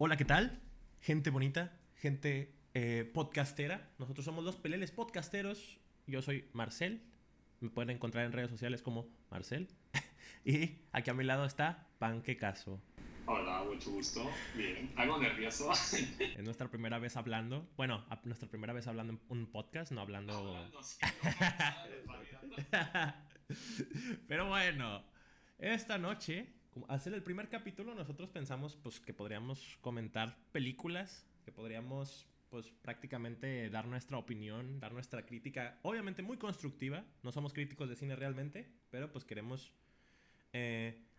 Hola, ¿qué tal? Gente bonita, gente podcastera. Nosotros somos los Peleles Podcasteros. Yo soy Marcel. Me pueden encontrar en redes sociales como Marcel. Y aquí a mi lado está Panquecaso. Hola, mucho gusto. Bien, algo nervioso. Es nuestra primera vez hablando. Bueno, nuestra primera vez hablando en un podcast, no hablando. Hablando, sí, nunca hemos estado en realidad. Pero bueno, esta noche, al ser el primer capítulo, nosotros pensamos pues que podríamos comentar películas, que podríamos pues prácticamente dar nuestra opinión, dar nuestra crítica, obviamente muy constructiva. No somos críticos de cine realmente, pero pues queremos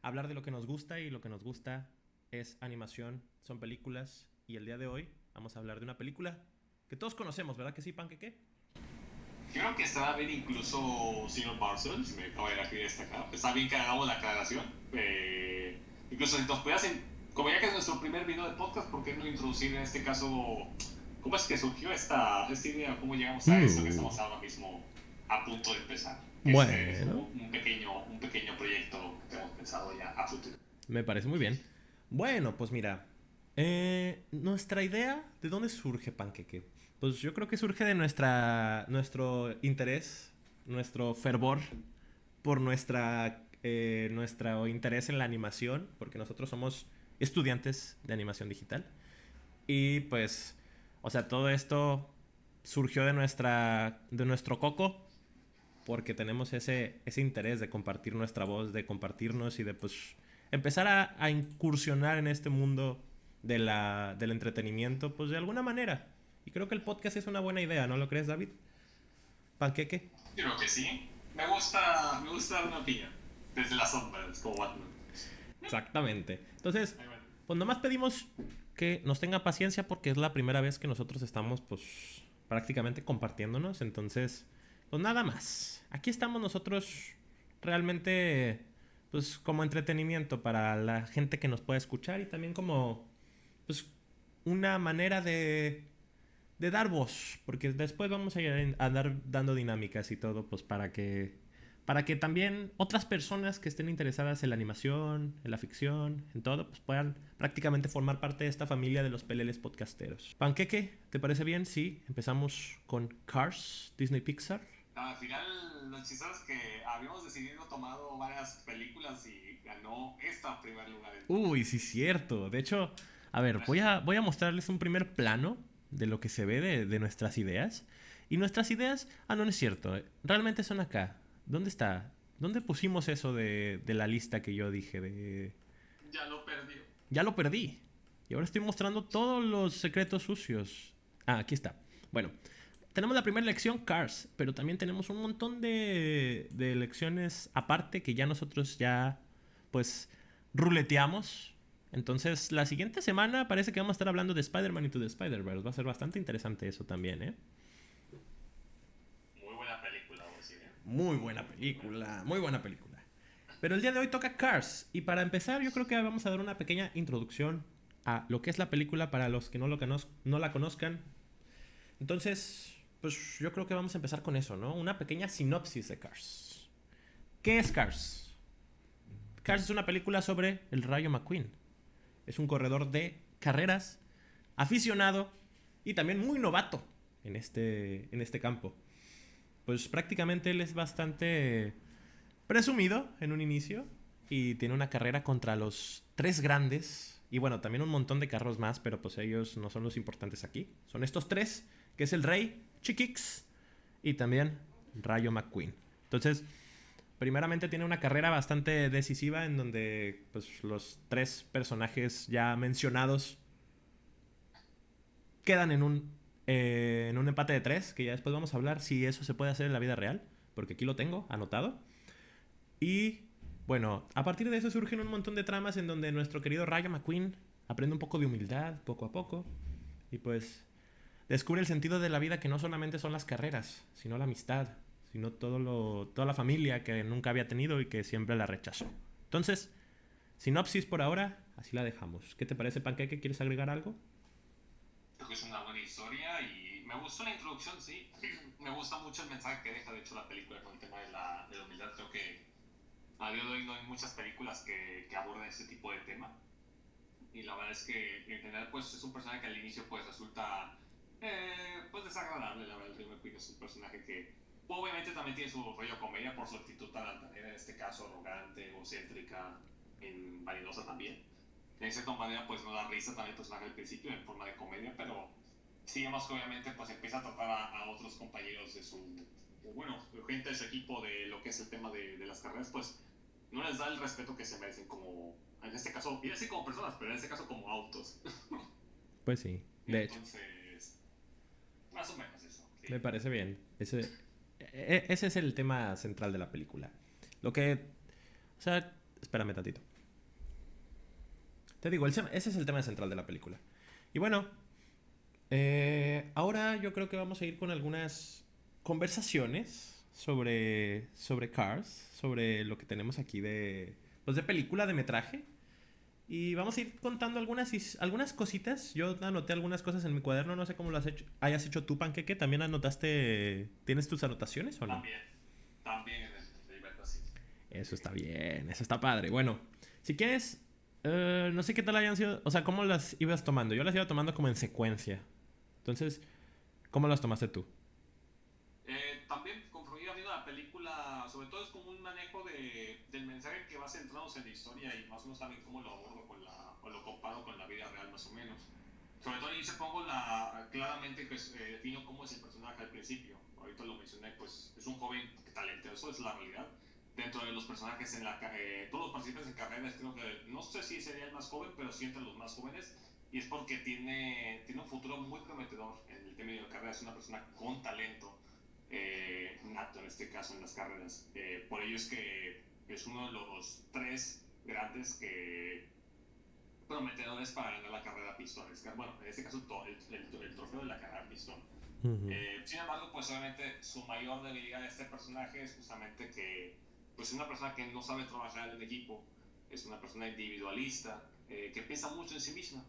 hablar de lo que nos gusta, y lo que nos gusta es animación, son películas, y el día de hoy vamos a hablar de una película que todos conocemos, ¿verdad que sí, Panqueque? Creo que estaba bien incluso señor Barcelona, si me acaba de aquí destacar. Está bien que hagamos la aclaración. Incluso si nos pudieras, como ya que es nuestro primer video de podcast, ¿por qué no introducir en este caso cómo es que surgió esta idea? ¿Cómo llegamos a esto que estamos ahora mismo a punto de empezar? Que es Bueno, como un pequeño proyecto que hemos pensado ya a futuro. me parece muy bien. Bueno, pues mira, nuestra idea, ¿de dónde surge, Panqueque? Pues yo creo que surge de nuestro interés, nuestro fervor por nuestro interés en la animación, porque nosotros somos estudiantes de animación digital. Y pues, o sea, todo esto surgió de nuestro coco, porque tenemos ese interés de compartir nuestra voz, de compartirnos y de pues empezar a incursionar en este mundo del entretenimiento, pues de alguna manera. Y creo que el podcast es una buena idea, ¿no lo crees, David? Panqueque. Yo creo que sí. Me gusta dar una opinión. Desde las sombras, como Batman. Exactamente. Entonces, Ahí va. pues nomás pedimos que nos tenga paciencia, porque es la primera vez que nosotros estamos pues prácticamente compartiéndonos. Entonces, pues nada más. Aquí estamos nosotros realmente pues como entretenimiento para la gente que nos pueda escuchar, y también como pues una manera de dar voz, porque después vamos a andar dando dinámicas y todo, pues para que también otras personas que estén interesadas en la animación, en la ficción, en todo, pues puedan prácticamente formar parte de esta familia de los peleles podcasteros. Panqueque, ¿te parece bien? Sí, empezamos con Cars, Disney Pixar. Al final, lo chistoso es que habíamos decidido tomado varias películas y ganó esta en primer lugar. Uy, sí, Entonces, cierto. De hecho, a ver, voy a mostrarles un primer plano de lo que se ve de nuestras ideas. Y nuestras ideas, no, no es cierto. Realmente son acá. ¿Dónde está? ¿Dónde pusimos eso de la lista que yo dije? ya lo perdió. Ya lo perdí. Y ahora estoy mostrando todos los secretos sucios. Aquí está. Bueno, tenemos la primera lección, Cars. Pero también tenemos un montón de lecciones aparte que ya nosotros ya, pues, ruleteamos. Entonces, la siguiente semana parece que vamos a estar hablando de Spider-Man Into the Spider-Verse. Va a ser bastante interesante eso también, ¿eh? Muy buena película, vamos a decir, ¿eh? Muy buena película, muy buena película. Pero el día de hoy toca Cars. Y para empezar, yo creo que vamos a dar una pequeña introducción a lo que es la película para los que no la conozcan. Entonces, pues yo creo que vamos a empezar con eso, ¿no? Una pequeña sinopsis de Cars. ¿Qué es Cars? Cars es una película sobre el Rayo McQueen. Es un corredor de carreras, aficionado y también muy novato en este campo. Pues prácticamente él es bastante presumido en un inicio, y tiene una carrera contra los tres grandes, y bueno, también un montón de carros más, pero pues ellos no son los importantes aquí. Son estos tres, que es el Rey, Chiquix y también Rayo McQueen. Entonces, primeramente tiene una carrera bastante decisiva en donde pues los tres personajes ya mencionados quedan en un empate de tres, que ya después vamos a hablar si eso se puede hacer en la vida real, porque aquí lo tengo anotado. Y bueno, a partir de eso surgen un montón de tramas en donde nuestro querido Rayo McQueen aprende un poco de humildad poco a poco, y pues descubre el sentido de la vida, que no solamente son las carreras, sino la amistad, sino toda la familia que nunca había tenido y que siempre la rechazó. Entonces, sinopsis por ahora, así la dejamos. ¿Qué te parece, Panqueque? ¿Quieres agregar algo? Creo que es una buena historia y me gustó la introducción, sí. Me gusta mucho el mensaje que deja, de hecho, la película con el tema de la humildad. Creo que a día de hoy no hay muchas películas que aborden ese tipo de tema. Y la verdad es que en general pues es un personaje que al inicio pues resulta pues desagradable. La verdad, el Rayo McQueen es un personaje que obviamente también tiene su rollo comedia por su actitud tan altanera, en este caso arrogante, egocéntrica, vanidosa también. De cierta manera pues no da risa también el personaje al principio en forma de comedia, pero sí vemos que obviamente pues empieza a tratar a otros compañeros de su, bueno, gente de su equipo de lo que es el tema de las carreras, pues no les da el respeto que se merecen como, en este caso, y así como personas, pero en este caso como autos. Pues sí, de hecho. Entonces, más o menos eso, Me sí. parece bien. Ese es el tema central de la película. Lo que... O sea, espérame tantito. Te digo, ese es el tema central de la película. Y bueno, ahora yo creo que vamos a ir con algunas conversaciones sobre Cars, sobre lo que tenemos aquí pues de película de metraje. Y vamos a ir contando algunas cositas. Yo anoté algunas cosas en mi cuaderno, no sé cómo lo hayas hecho tú, Panqueque. ¿También anotaste, tienes tus anotaciones o no? También, también en el Libertad, sí. Eso está bien, eso está padre. Bueno, si quieres, no sé qué tal hayan sido, o sea, cómo las ibas tomando. Yo las iba tomando como en secuencia. Entonces, ¿cómo las tomaste tú? También, conforme iba viendo la película, sobre todo es como un manejo del mensaje que va centrándose en la historia y más o menos también cómo lo abordo o lo comparo con la vida real, más o menos. Sobre todo yo se pongo claramente que defino cómo es el personaje al principio. Ahorita lo mencioné, pues es un joven talentoso, es la realidad. Dentro de los personajes todos los participantes en carreras, creo que no sé si sería el más joven, pero sí entre los más jóvenes. Y es porque tiene un futuro muy prometedor en el tema de la carrera. Es una persona con talento nato en este caso en las carreras. Por ello es que es uno de los tres grandes prometedores para ganar la carrera pistón. Bueno, en este caso el trofeo de la carrera pistón. Ujú. Sin embargo, pues obviamente su mayor debilidad de este personaje es justamente que pues es una persona que no sabe trabajar en equipo, es una persona individualista, que piensa mucho en sí misma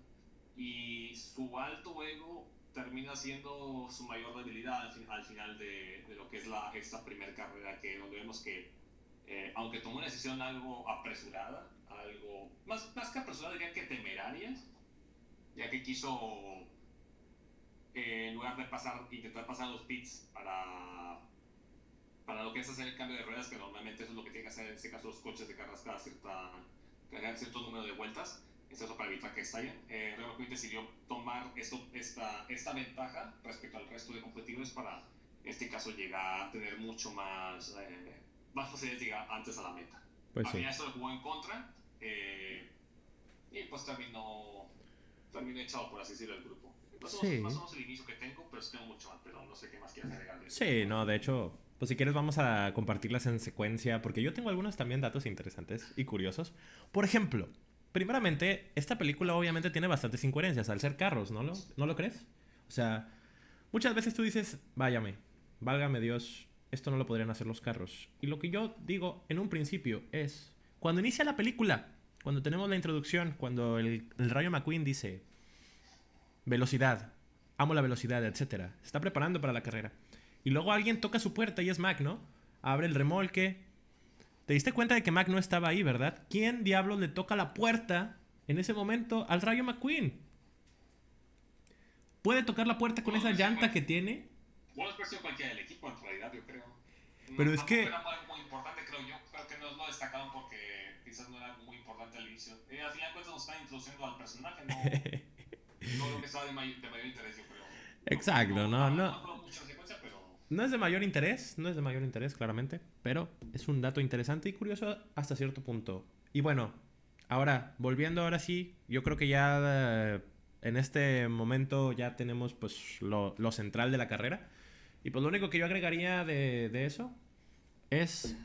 y su alto ego termina siendo su mayor debilidad al final de lo que es esta primera carrera, que donde vemos que aunque tomó una decisión algo apresurada, algo más que apresurada diría que temeraria, ya que quiso en lugar de intentar pasar los pits para lo que es hacer el cambio de ruedas, que normalmente eso es lo que tienen que hacer en este caso los coches de carreras cada cierto número de vueltas, esto para evitar que estallen. Red Bull decidió tomar esta ventaja respecto al resto de competidores para, en este caso, llegar a tener mucho más posibilidades de llegar antes a la meta. Pues Al sí. final esto lo jugó en contra y pues terminó echado, por así decirlo, el grupo. Más o Sí. menos el inicio que tengo, pero sí tengo mucho más, pero no sé qué más quieras agregar de eso. Sí, no, de hecho, pues si quieres vamos a compartirlas en secuencia, porque yo tengo algunos también datos interesantes y curiosos. Por ejemplo, primeramente, esta película obviamente tiene bastantes incoherencias al ser carros, ¿No lo crees? O sea, muchas veces tú dices, váyame, válgame Dios, esto no lo podrían hacer los carros. Y lo que yo digo en un principio es, cuando inicia la película, cuando tenemos la introducción, cuando el Rayo McQueen dice, velocidad, amo la velocidad, etcétera. Se está preparando para la carrera. Y luego alguien toca su puerta y es Mac, ¿no? Abre el remolque. Te diste cuenta de que Mac no estaba ahí, ¿verdad? ¿Quién diablos le toca la puerta en ese momento al Rayo McQueen? ¿Puede tocar la puerta con Bueno, esa pues, llanta que tiene? bueno, es cualquiera del equipo en realidad, yo creo. Pero No, es tampoco era que... algo muy importante, creo yo. Creo que no lo destacaron porque quizás no era algo muy importante al inicio. Al final de cuentas nos están introduciendo al personaje, no lo que estaba de mayor interés, yo creo. Exacto, no, No me no. acuerdo mucho de la secuencia, pero No es de mayor interés, no es de mayor interés, claramente. Pero es un dato interesante y curioso hasta cierto punto. Y bueno, ahora, volviendo ahora sí, yo creo que ya en este momento ya tenemos pues lo central de la carrera. Y pues lo único que yo agregaría de eso es,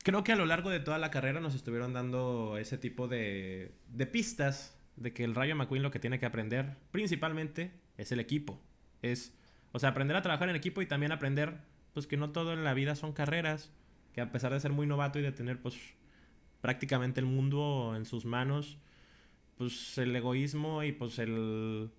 creo que a lo largo de toda la carrera nos estuvieron dando ese tipo de pistas de que el Rayo McQueen lo que tiene que aprender principalmente es el equipo. Es, o sea, aprender a trabajar en equipo y también aprender pues que no todo en la vida son carreras, que a pesar de ser muy novato y de tener pues prácticamente el mundo en sus manos, pues el egoísmo y pues el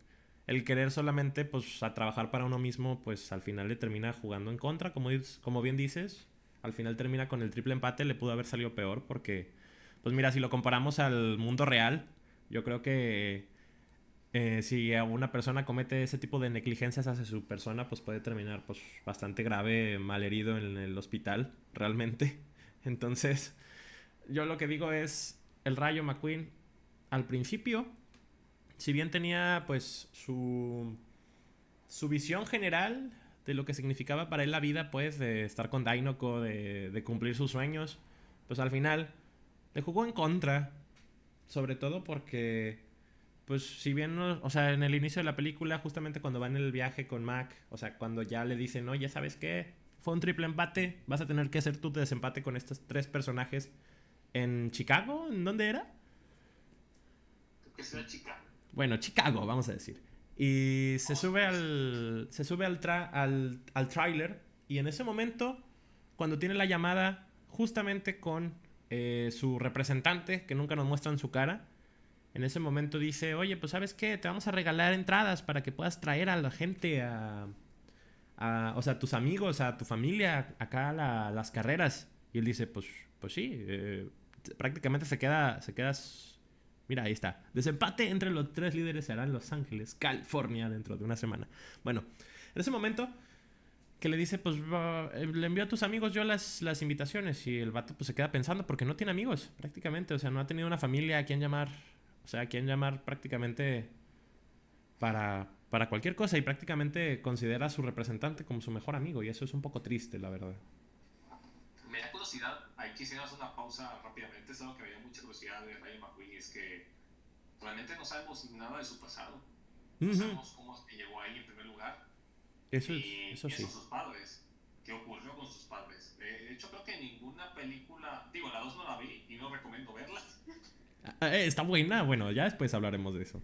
querer solamente pues a trabajar para uno mismo, pues al final le termina jugando en contra, como bien dices, al final termina con el triple empate, le pudo haber salido peor porque Pues mira, si lo comparamos al mundo real, yo creo que si a una persona comete ese tipo de negligencias hacia su persona, pues puede terminar pues bastante grave, malherido en el hospital, realmente. Entonces, yo lo que digo es, el Rayo McQueen, al principio, si bien tenía pues su visión general de lo que significaba para él la vida, pues de estar con Dinoco, de cumplir sus sueños, pues al final le jugó en contra, sobre todo porque pues si bien, o sea, en el inicio de la película, justamente cuando va en el viaje con Mac, o sea, cuando ya le dicen, oye, ¿sabes qué? Fue un triple empate, vas a tener que hacer tu desempate con estos tres personajes en Chicago, ¿en dónde era? Creo que será Chicago. Bueno, Chicago, vamos a decir. Y se sube al tráiler y en ese momento, cuando tiene la llamada justamente con su representante, que nunca nos muestran su cara, en ese momento dice, oye, pues ¿sabes qué? Te vamos a regalar entradas para que puedas traer a la gente o sea, a tus amigos, a tu familia, acá a las carreras. Y él dice, pues sí, prácticamente se queda. Mira, ahí está. Desempate entre los tres líderes será en Los Ángeles, California, dentro de una semana. Bueno, en ese momento que le dice, pues le envío a tus amigos yo las invitaciones. Y el vato pues se queda pensando porque no tiene amigos, prácticamente. O sea, no ha tenido una familia a quien llamar. O sea, a quien llamar prácticamente para cualquier cosa. Y prácticamente considera a su representante como su mejor amigo. Y eso es un poco triste, la verdad. Me da curiosidad, ahí quisiera hacer una pausa rápidamente. Es algo que me da mucha curiosidad de Rayo McQueen, y es que realmente no sabemos nada de su pasado. No Ujú. sabemos cómo es que llegó ahí en primer lugar. Eso, Y eso eso sí. sus padres. ¿Qué ocurrió con sus padres? De hecho, creo que ninguna película. Digo, la 2 no la vi y no recomiendo verla. Está buena. Bueno, ya después hablaremos de eso.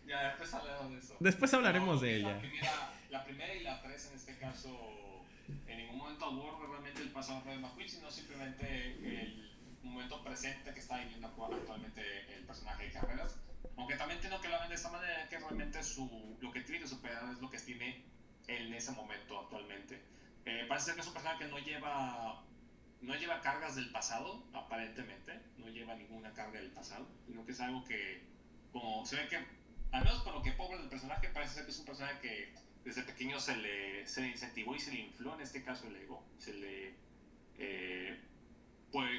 Ya después hablaremos de eso. Después Pero hablaremos lo de que es ella. la primera y la 3 en este caso, en ningún momento aborda realmente el pasado de Fred McQueen, sino simplemente el momento presente que está viviendo actualmente el personaje de Carreras. Aunque también tengo que hablar de esta manera, que realmente lo que tiene que superar es lo que tiene él en ese momento actualmente. Parece ser que es un personaje que no lleva cargas del pasado, aparentemente, no lleva ninguna carga del pasado, sino que es algo que, como se ve que, al menos con lo que pobre del personaje, parece ser que es un personaje que desde pequeño se le incentivó y se le infló, en este caso el ego, eh,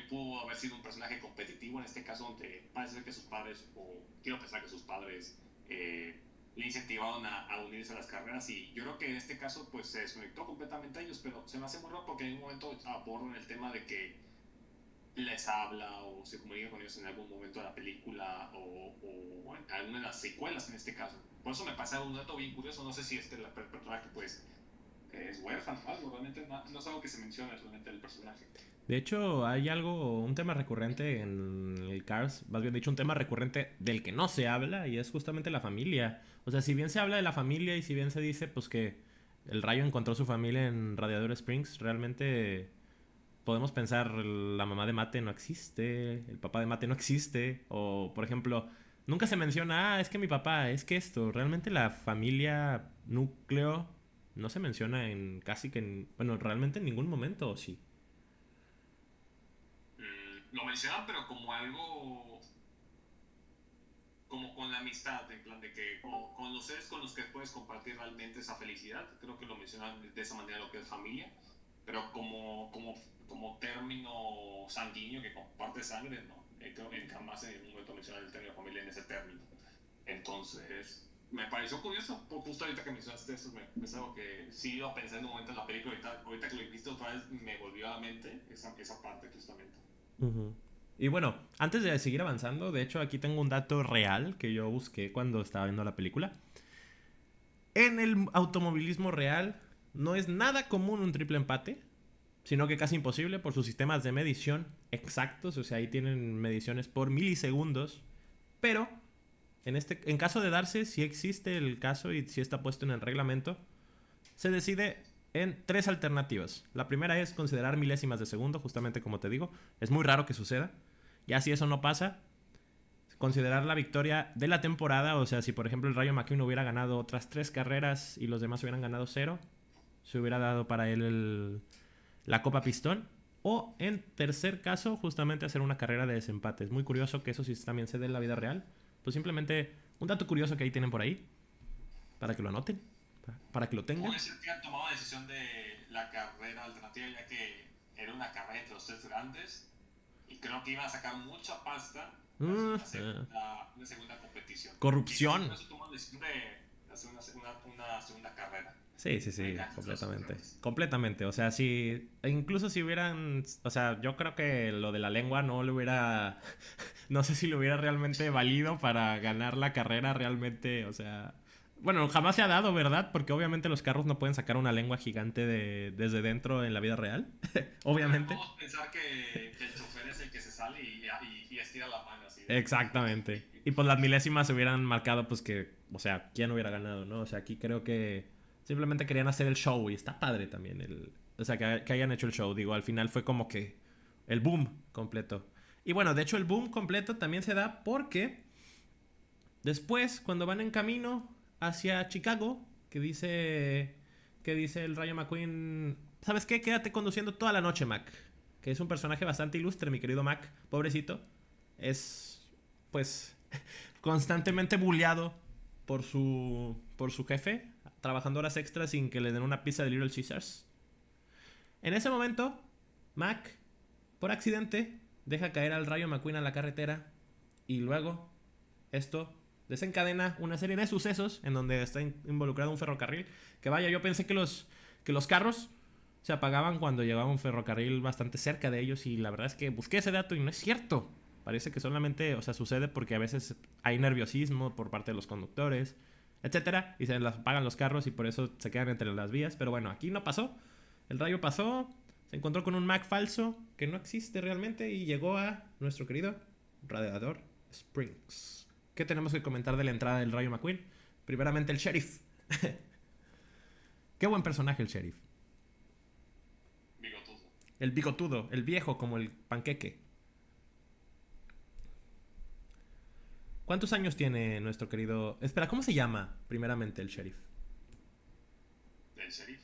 pudo haber sido un personaje competitivo, en este caso donde parece ser que sus padres, o quiero pensar que sus padres, le incentivaron a unirse a las carreras, y yo creo que en este caso pues se desconectó completamente a ellos, pero se me hace muy raro porque en un momento abordan el tema de que les habla o se comunica con ellos en algún momento de la película, o en alguna de las secuelas en este caso. Por eso me pasa un dato bien curioso, no sé si el personaje pues es huérfano o algo, realmente no es algo que se menciona realmente del personaje. De hecho, hay un tema recurrente en el Cars, más bien dicho, un tema recurrente del que no se habla y es justamente la familia. O sea, si bien se habla de la familia y si bien se dice pues que el Rayo encontró su familia en Radiador Springs, realmente podemos pensar la mamá de Mate no existe, el papá de Mate no existe, o por ejemplo, nunca se menciona, es que mi papá, es que esto, realmente la familia núcleo no se menciona en casi que, bueno, realmente en ningún momento, ¿o sí? Lo mencionan, pero como algo, como con la amistad, en plan de que con los seres con los que puedes compartir realmente esa felicidad. Creo que lo mencionan de esa manera, lo que es familia, pero como término sanguíneo que comparte sangre, no. Creo que jamás en ningún momento mencionan el término familia en ese término. Entonces, me pareció curioso, justo ahorita que mencionaste eso, es algo que sí iba a pensar en un momento en la película, ahorita que lo he visto otra vez me volvió a la mente esa parte justamente. Ujú. Y bueno, antes de seguir avanzando, de hecho aquí tengo un dato real que yo busqué cuando estaba viendo la película. En el automovilismo real no es nada común un triple empate, sino que casi imposible por sus sistemas de medición exactos, o sea, ahí tienen mediciones por milisegundos, pero en caso de darse, si existe el caso y si está puesto en el reglamento, se decide en tres alternativas. La primera es considerar milésimas de segundo, justamente como te digo, es muy raro que suceda. Ya si eso no pasa, considerar la victoria de la temporada, o sea, si por ejemplo el Rayo McQueen hubiera ganado otras tres carreras y los demás hubieran ganado cero, se hubiera dado para él la Copa Pistón. O en tercer caso, justamente hacer una carrera de desempate. Es muy curioso que eso sí también se dé en la vida real. Pues simplemente un dato curioso que ahí tienen por ahí, para que lo anoten, para que lo tengan. Puede ser que han tomado la decisión de la carrera alternativa, ya que era una carrera entre los tres grandes y creo que iban a sacar mucha pasta una segunda competición. Corrupción. Y por eso toman la decisión de hacer una segunda carrera. Sí, completamente. Completamente. O sea, si. Incluso si hubieran. O sea, yo creo que lo de la lengua no le hubiera. No sé si le hubiera realmente valido para ganar la carrera realmente. O sea. Bueno, jamás se ha dado, ¿verdad? Porque obviamente los carros no pueden sacar una lengua gigante desde dentro en la vida real. Obviamente. Podemos pensar que el chofer es el que se sale y estira la mano así. Exactamente. Y pues las milésimas se hubieran marcado, pues que. O sea, ¿quién hubiera ganado, no? O sea, aquí creo que. Simplemente querían hacer el show y está padre también. O sea, que hayan hecho el show. Digo, al final fue como que el boom completo. Y bueno, de hecho el boom completo también se da porque después, cuando van en camino hacia Chicago, que dice el Rayo McQueen, ¿sabes qué? Quédate conduciendo toda la noche, Mac. Que es un personaje bastante ilustre, mi querido Mac. Pobrecito. Es, pues, constantemente bulleado por su jefe, trabajando horas extras sin que le den una pizza de Little Caesars. En ese momento, Mac, por accidente, deja caer al Rayo McQueen a la carretera y luego esto desencadena una serie de sucesos en donde está involucrado un ferrocarril. Que vaya, yo pensé que los carros se apagaban cuando llegaba un ferrocarril bastante cerca de ellos y la verdad es que busqué ese dato y no es cierto. Parece que solamente, o sea, sucede porque a veces hay nerviosismo por parte de los conductores, etcétera, y se les apagan los carros y por eso se quedan entre las vías. Pero bueno, aquí no pasó. El Rayo pasó, se encontró con un Mac falso que no existe realmente y llegó a nuestro querido Radiador Springs. ¿Qué tenemos que comentar de la entrada del Rayo McQueen? Primeramente el sheriff. Qué buen personaje el sheriff. Bigotudo. El bigotudo, el viejo como el panqueque. ¿Cuántos años tiene nuestro querido... Espera, ¿cómo se llama primeramente el sheriff? ¿El sheriff?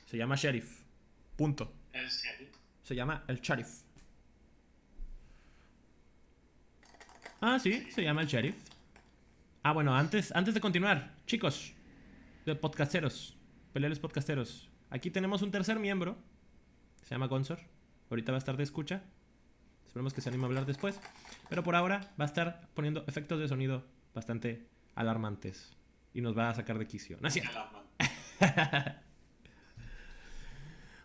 Se llama sheriff. Punto. ¿El sheriff? Se llama el sheriff. Ah, sí, se llama el sheriff. Ah, bueno, antes de continuar, chicos, de podcasteros, peleles podcasteros, aquí tenemos un tercer miembro. Se llama Gonsor. Ahorita va a estar de escucha. Esperemos que se anime a hablar después. Pero por ahora va a estar poniendo efectos de sonido bastante alarmantes. Y nos va a sacar de quicio. No es cierto.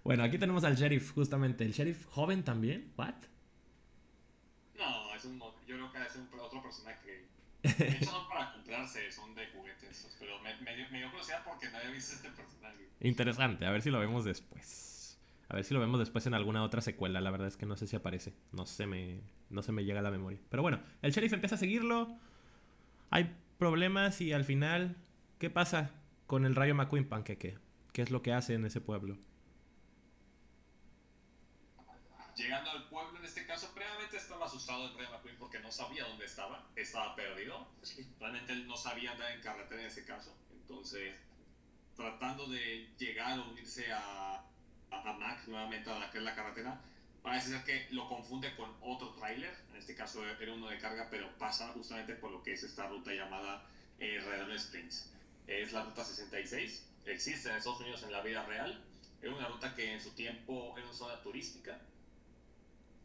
Bueno, aquí tenemos al sheriff, justamente. ¿El sheriff joven también? ¿What? No, yo creo que es otro personaje. De hecho, son para comprarse, son de juguetes. Pero me dio curiosidad porque no había visto este personaje. Interesante, a ver si lo vemos después. A ver si lo vemos después en alguna otra secuela. La verdad es que no sé si aparece. No se me llega a la memoria. Pero bueno, el sheriff empieza a seguirlo. Hay problemas y al final, ¿qué pasa con el Rayo McQueen, Panqueque? ¿Qué es lo que hace en ese pueblo? Llegando al pueblo, en este caso, previamente estaba asustado el Rayo McQueen porque no sabía dónde estaba. Estaba perdido. Realmente él no sabía andar en carretera en ese caso. Entonces, tratando de llegar o unirse a Mac nuevamente a la que es la carretera, parece ser que lo confunde con otro tráiler. En este caso era uno de carga, pero pasa justamente por lo que es esta ruta llamada Redwood Springs. Es la ruta 66. Existe en Estados Unidos en la vida real. Era una ruta que en su tiempo era una zona turística.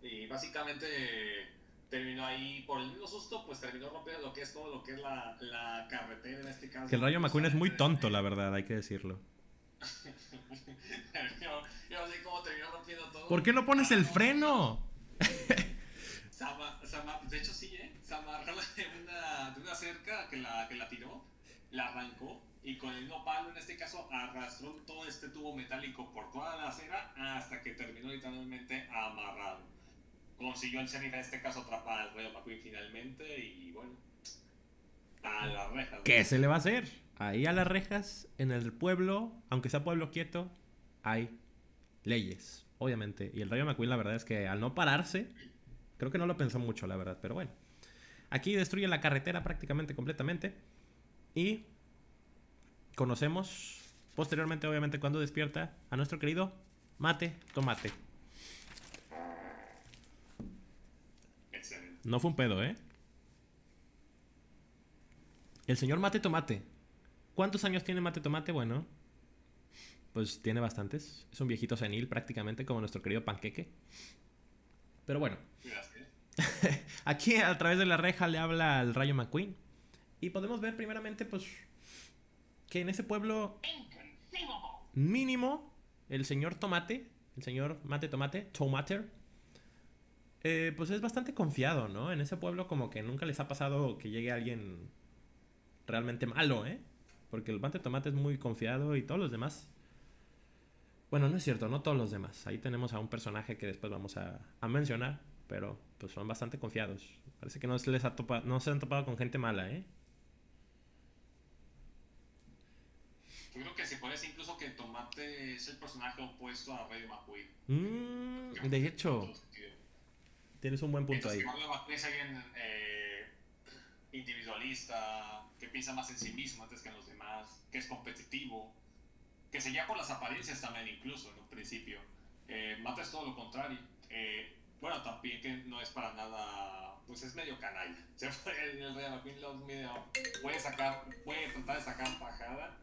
Y básicamente terminó ahí por el mismo susto, pues terminó rompiendo lo que es todo lo que es la carretera en este caso. Que el Rayo McQueen es muy tonto, la verdad, hay que decirlo. yo no sé cómo terminó rompiendo todo. ¿Por qué no pones el freno? De hecho sí, se amarró de una cerca que la tiró, la arrancó y con el mismo palo en este caso arrastró todo este tubo metálico por toda la acera hasta que terminó literalmente amarrado. Consiguió el sheriff en este caso atrapar al Rayo McQueen finalmente y bueno, a las rejas. ¿Qué se le va a hacer? Ahí a las rejas, en el pueblo, aunque sea pueblo quieto, hay leyes, obviamente. Y el Rayo McQueen la verdad es que al no pararse, creo que no lo pensó mucho, la verdad, pero bueno. Aquí destruye la carretera prácticamente completamente. Y conocemos posteriormente, obviamente, cuando despierta a nuestro querido Mate Tomate. No fue un pedo, ¿eh? El señor Mate Tomate. ¿Cuántos años tiene Mate Tomate? Bueno, pues tiene bastantes. Es un viejito senil prácticamente, como nuestro querido Panqueque. Pero bueno, Gracias. aquí a través de la reja le habla al Rayo McQueen. Y podemos ver primeramente, pues, que en ese pueblo mínimo, el señor Tomate, el señor Mate Tomate, Tomater, pues es bastante confiado, ¿no? En ese pueblo como que nunca les ha pasado que llegue alguien realmente malo, ¿eh? Porque el Mate Tomate es muy confiado y todos los demás. Bueno, no es cierto, no todos los demás. Ahí tenemos a un personaje que después vamos a mencionar, pero pues son bastante confiados. Parece que no se les ha topado, no se han topado con gente mala, ¿eh? Yo creo que se puede decir incluso que el Tomate es el personaje opuesto a Rayo McQueen. De hecho, tienes un buen punto Entonces, ahí. que Rayo McQueen es alguien individualista, que piensa más en sí mismo antes que en los demás, que es competitivo, que se guía por las apariencias también incluso en un principio. Mata es todo lo contrario. Bueno, también que no es para nada, pues es medio canalla. El Rayo McQueen puede tratar de sacar tajada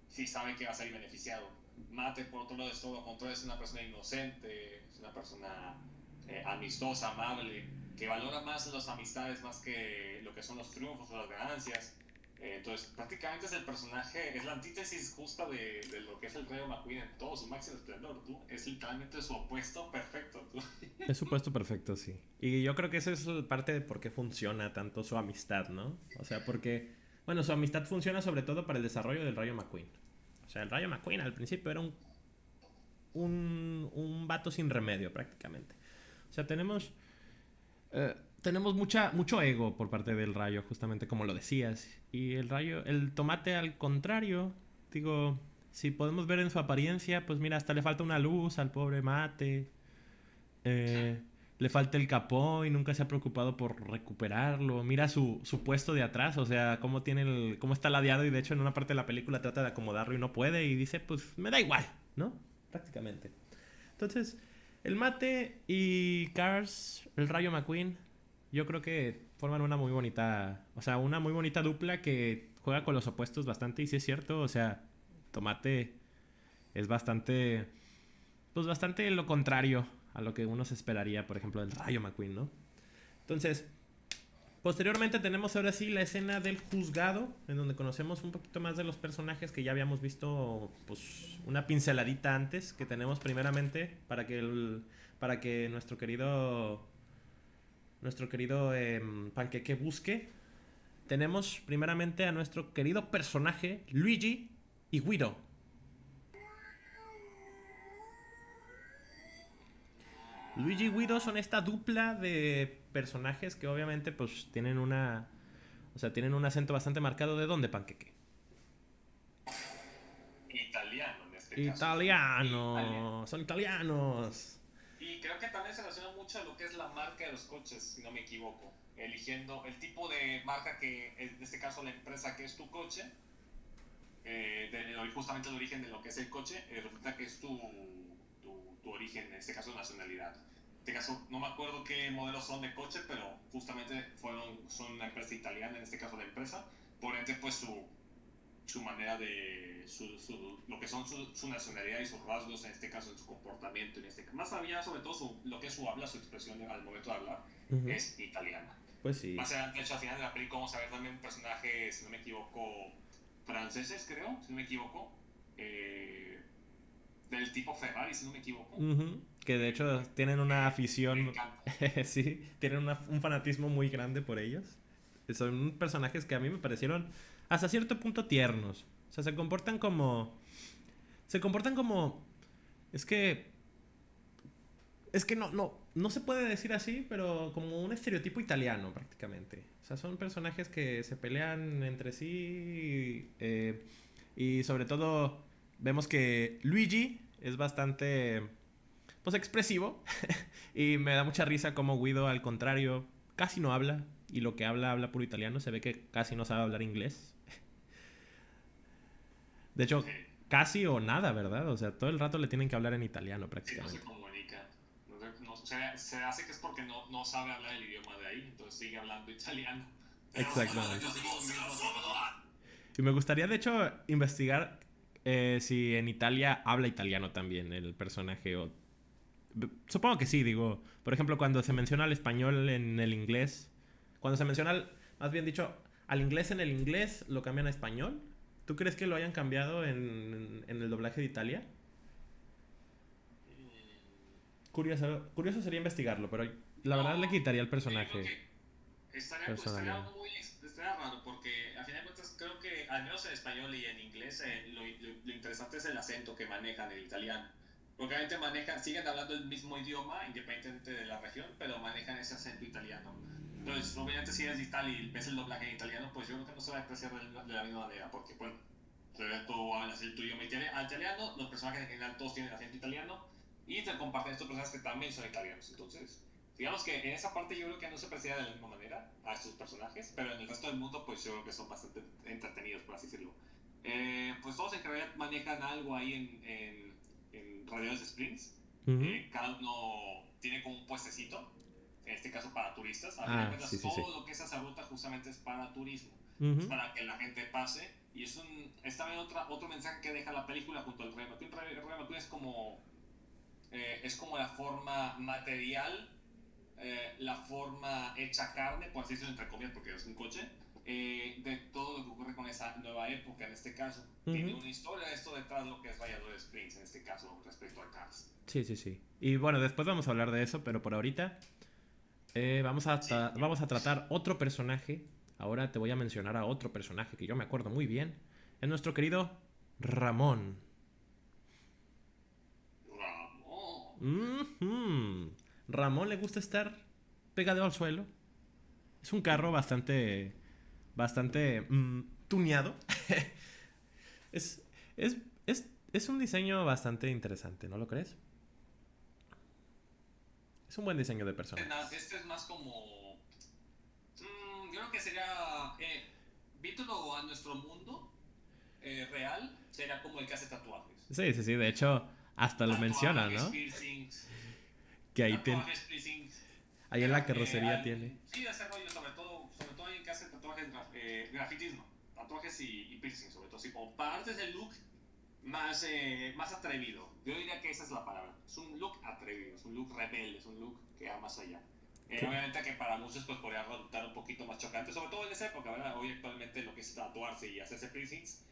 si sabe que va a salir beneficiado. Mate, por otro lado, es todo lo contrario, es una persona inocente, es una persona amistosa, amable, que valora más las amistades más que lo que son los triunfos o las ganancias. Entonces, prácticamente es el personaje, es la antítesis justa de lo que es el Rayo McQueen en todo su máximo esplendor, tú. Es literalmente su opuesto perfecto, tú. Es su puesto perfecto, sí. Y yo creo que esa es parte de por qué funciona tanto su amistad, ¿no? O sea, porque, bueno, su amistad funciona sobre todo para el desarrollo del Rayo McQueen. O sea, el Rayo McQueen al principio era un vato sin remedio prácticamente. O sea, tenemos mucho ego por parte del Rayo, justamente como lo decías. Y el Tomate al contrario, digo, si podemos ver en su apariencia, pues mira, hasta le falta una luz al pobre Mate. Le falta el capó y nunca se ha preocupado por recuperarlo. Mira su puesto de atrás, o sea, cómo está ladeado y de hecho en una parte de la película trata de acomodarlo y no puede y dice, pues me da igual, ¿no? Prácticamente. Entonces, el Mate y Cars, el Rayo McQueen, yo creo que forman una muy bonita dupla que juega con los opuestos bastante y sí es cierto, o sea, Tomate es bastante lo contrario a lo que uno se esperaría, por ejemplo, del Rayo McQueen, ¿no? Entonces, posteriormente tenemos ahora sí la escena del juzgado, en donde conocemos un poquito más de los personajes que ya habíamos visto, pues, una pinceladita antes, que tenemos primeramente para que nuestro querido Panqueque busque. Tenemos primeramente a nuestro querido personaje, Luigi y Guido. Luigi y Guido son esta dupla de personajes que obviamente pues tienen un acento bastante marcado. ¿De dónde, Panqueque? Italiano en este caso. Italiano, son italianos. Y creo que también se relaciona mucho a lo que es la marca de los coches, si no me equivoco. Eligiendo el tipo de marca que, en este caso la empresa que es tu coche, justamente el origen de lo que es el coche, resulta que es tu origen, en este caso nacionalidad. En este caso no me acuerdo qué modelos son de coche, pero justamente son una empresa italiana, en este caso la empresa, por ende pues su manera de lo que son su nacionalidad y sus rasgos, en este caso en su comportamiento, más allá sobre todo lo que es su habla, su expresión al momento de hablar, es italiana. Pues sí. Más allá, de hecho, al final de la película vamos a ver también un personaje, si no me equivoco, franceses, creo, si no me equivoco, del tipo Ferrari, si no me equivoco. Que de hecho tienen una afición. Me encanta. Sí, tienen un fanatismo muy grande por ellos. Son personajes que a mí me parecieron hasta cierto punto tiernos. O sea, se comportan como. Es que. Es que no se puede decir así, pero como un estereotipo italiano prácticamente. O sea, son personajes que se pelean entre sí y sobre todo vemos que Luigi es bastante, pues, expresivo y me da mucha risa como Guido, al contrario, casi no habla y lo que habla puro italiano. Se ve que casi no sabe hablar inglés. De hecho, Sí. casi o nada, ¿verdad? O sea, todo el rato le tienen que hablar en italiano Sí, no se prácticamente. comunica. No se hace que es porque no sabe hablar el idioma de ahí, entonces sigue hablando italiano. Exactamente. Y me gustaría, de hecho, investigar si en Italia habla italiano también el personaje. Supongo que sí, digo. Por ejemplo, cuando se menciona el español en el inglés. Cuando se menciona, más bien dicho, al inglés en el inglés, lo cambian a español. ¿Tú crees que lo hayan cambiado en el doblaje de Italia? Curioso sería investigarlo, pero la verdad le No, quitaría el yo creo personaje. que estaría Personalidad. estaría raro, porque a final de cuentas creo que, al menos en español y en inglés, lo interesante es el acento que manejan el italiano. Porque obviamente siguen hablando el mismo idioma, independientemente de la región, pero manejan ese acento italiano. Entonces, obviamente, si eres de Italia y ves el doblaje en italiano, pues yo creo que no se va a apreciar de la misma manera, porque, bueno, tú hablas el tuyo italiano, los personajes en general todos tienen acento italiano, y te comparten estos personajes que también son italianos. Entonces, digamos que en esa parte yo creo que no se aprecia de la misma manera a estos personajes, pero en el resto del mundo, pues yo creo que son bastante entretenidos, por así decirlo. Pues todos en realidad manejan algo ahí en radios de sprints. Ujú. Cada uno tiene como un puestecito, en este caso para turistas. A fin de Ah, sí, cuentas, sí, sí. todo lo que es esa ruta justamente es para turismo. Es Ujú. para que la gente pase. Y es también otro mensaje que deja la película junto al Rey McQueen. El Rey McQueen es como la forma material, la forma hecha carne, por así decirlo entre comillas, porque es un coche, de todo lo que ocurre con esa nueva época en este caso. Tiene Ujú. una historia esto detrás de lo que es Valladolid Springs en este caso respecto a Cars. Sí, sí, sí. Y bueno, después vamos a hablar de eso, pero por ahorita Sí, vamos a tratar otro personaje. Ahora te voy a mencionar a otro personaje que yo me acuerdo muy bien. Es nuestro querido Ramón. Ramón. Ujú. Ramón le gusta estar pegado al suelo. Es un carro bastante tuneado. Es, es, es un diseño bastante interesante, ¿no lo crees? Es un buen diseño de personajes. Este es más como. Yo creo que sería. Vítulo a nuestro mundo real, sería como el que hace tatuajes. Sí, sí, sí. De hecho, hasta lo menciona, Tatuajes, ¿no? piercings, Que tatuajes, piercings. ahí en la carrocería tiene. Sí, de ese rollo, sobre todo alguien que hace tatuajes, grafitismo, tatuajes y piercings, sobre todo, así como partes del look más atrevido. Yo diría que esa es la palabra. Es un look atrevido, es un look rebelde, es un look que va más allá. Que- Obviamente que para muchos pues podría resultar un poquito más chocante, sobre todo en esa época, ¿verdad? Hoy actualmente lo que es tatuarse y hacerse piercings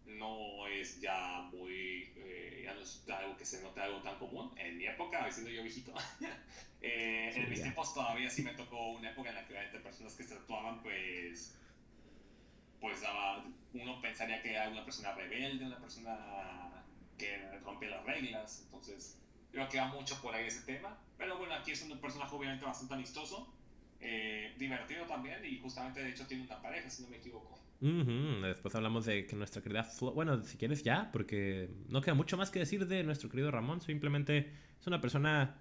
no es ya muy, ya no es algo que se note algo tan común. En mi época, siendo yo viejito, en Sí, mis ya. tiempos todavía sí me tocó una época en la que obviamente personas que se tatuaban pues uno pensaría que era una persona rebelde, una persona que rompía las reglas, entonces creo que va mucho por ahí ese tema, pero bueno, aquí es un personaje obviamente bastante amistoso, divertido también y justamente de hecho tiene una pareja, si no me equivoco. Ujú. Después hablamos de que nuestra querida bueno, si quieres ya, porque no queda mucho más que decir de nuestro querido Ramón. Simplemente es una persona.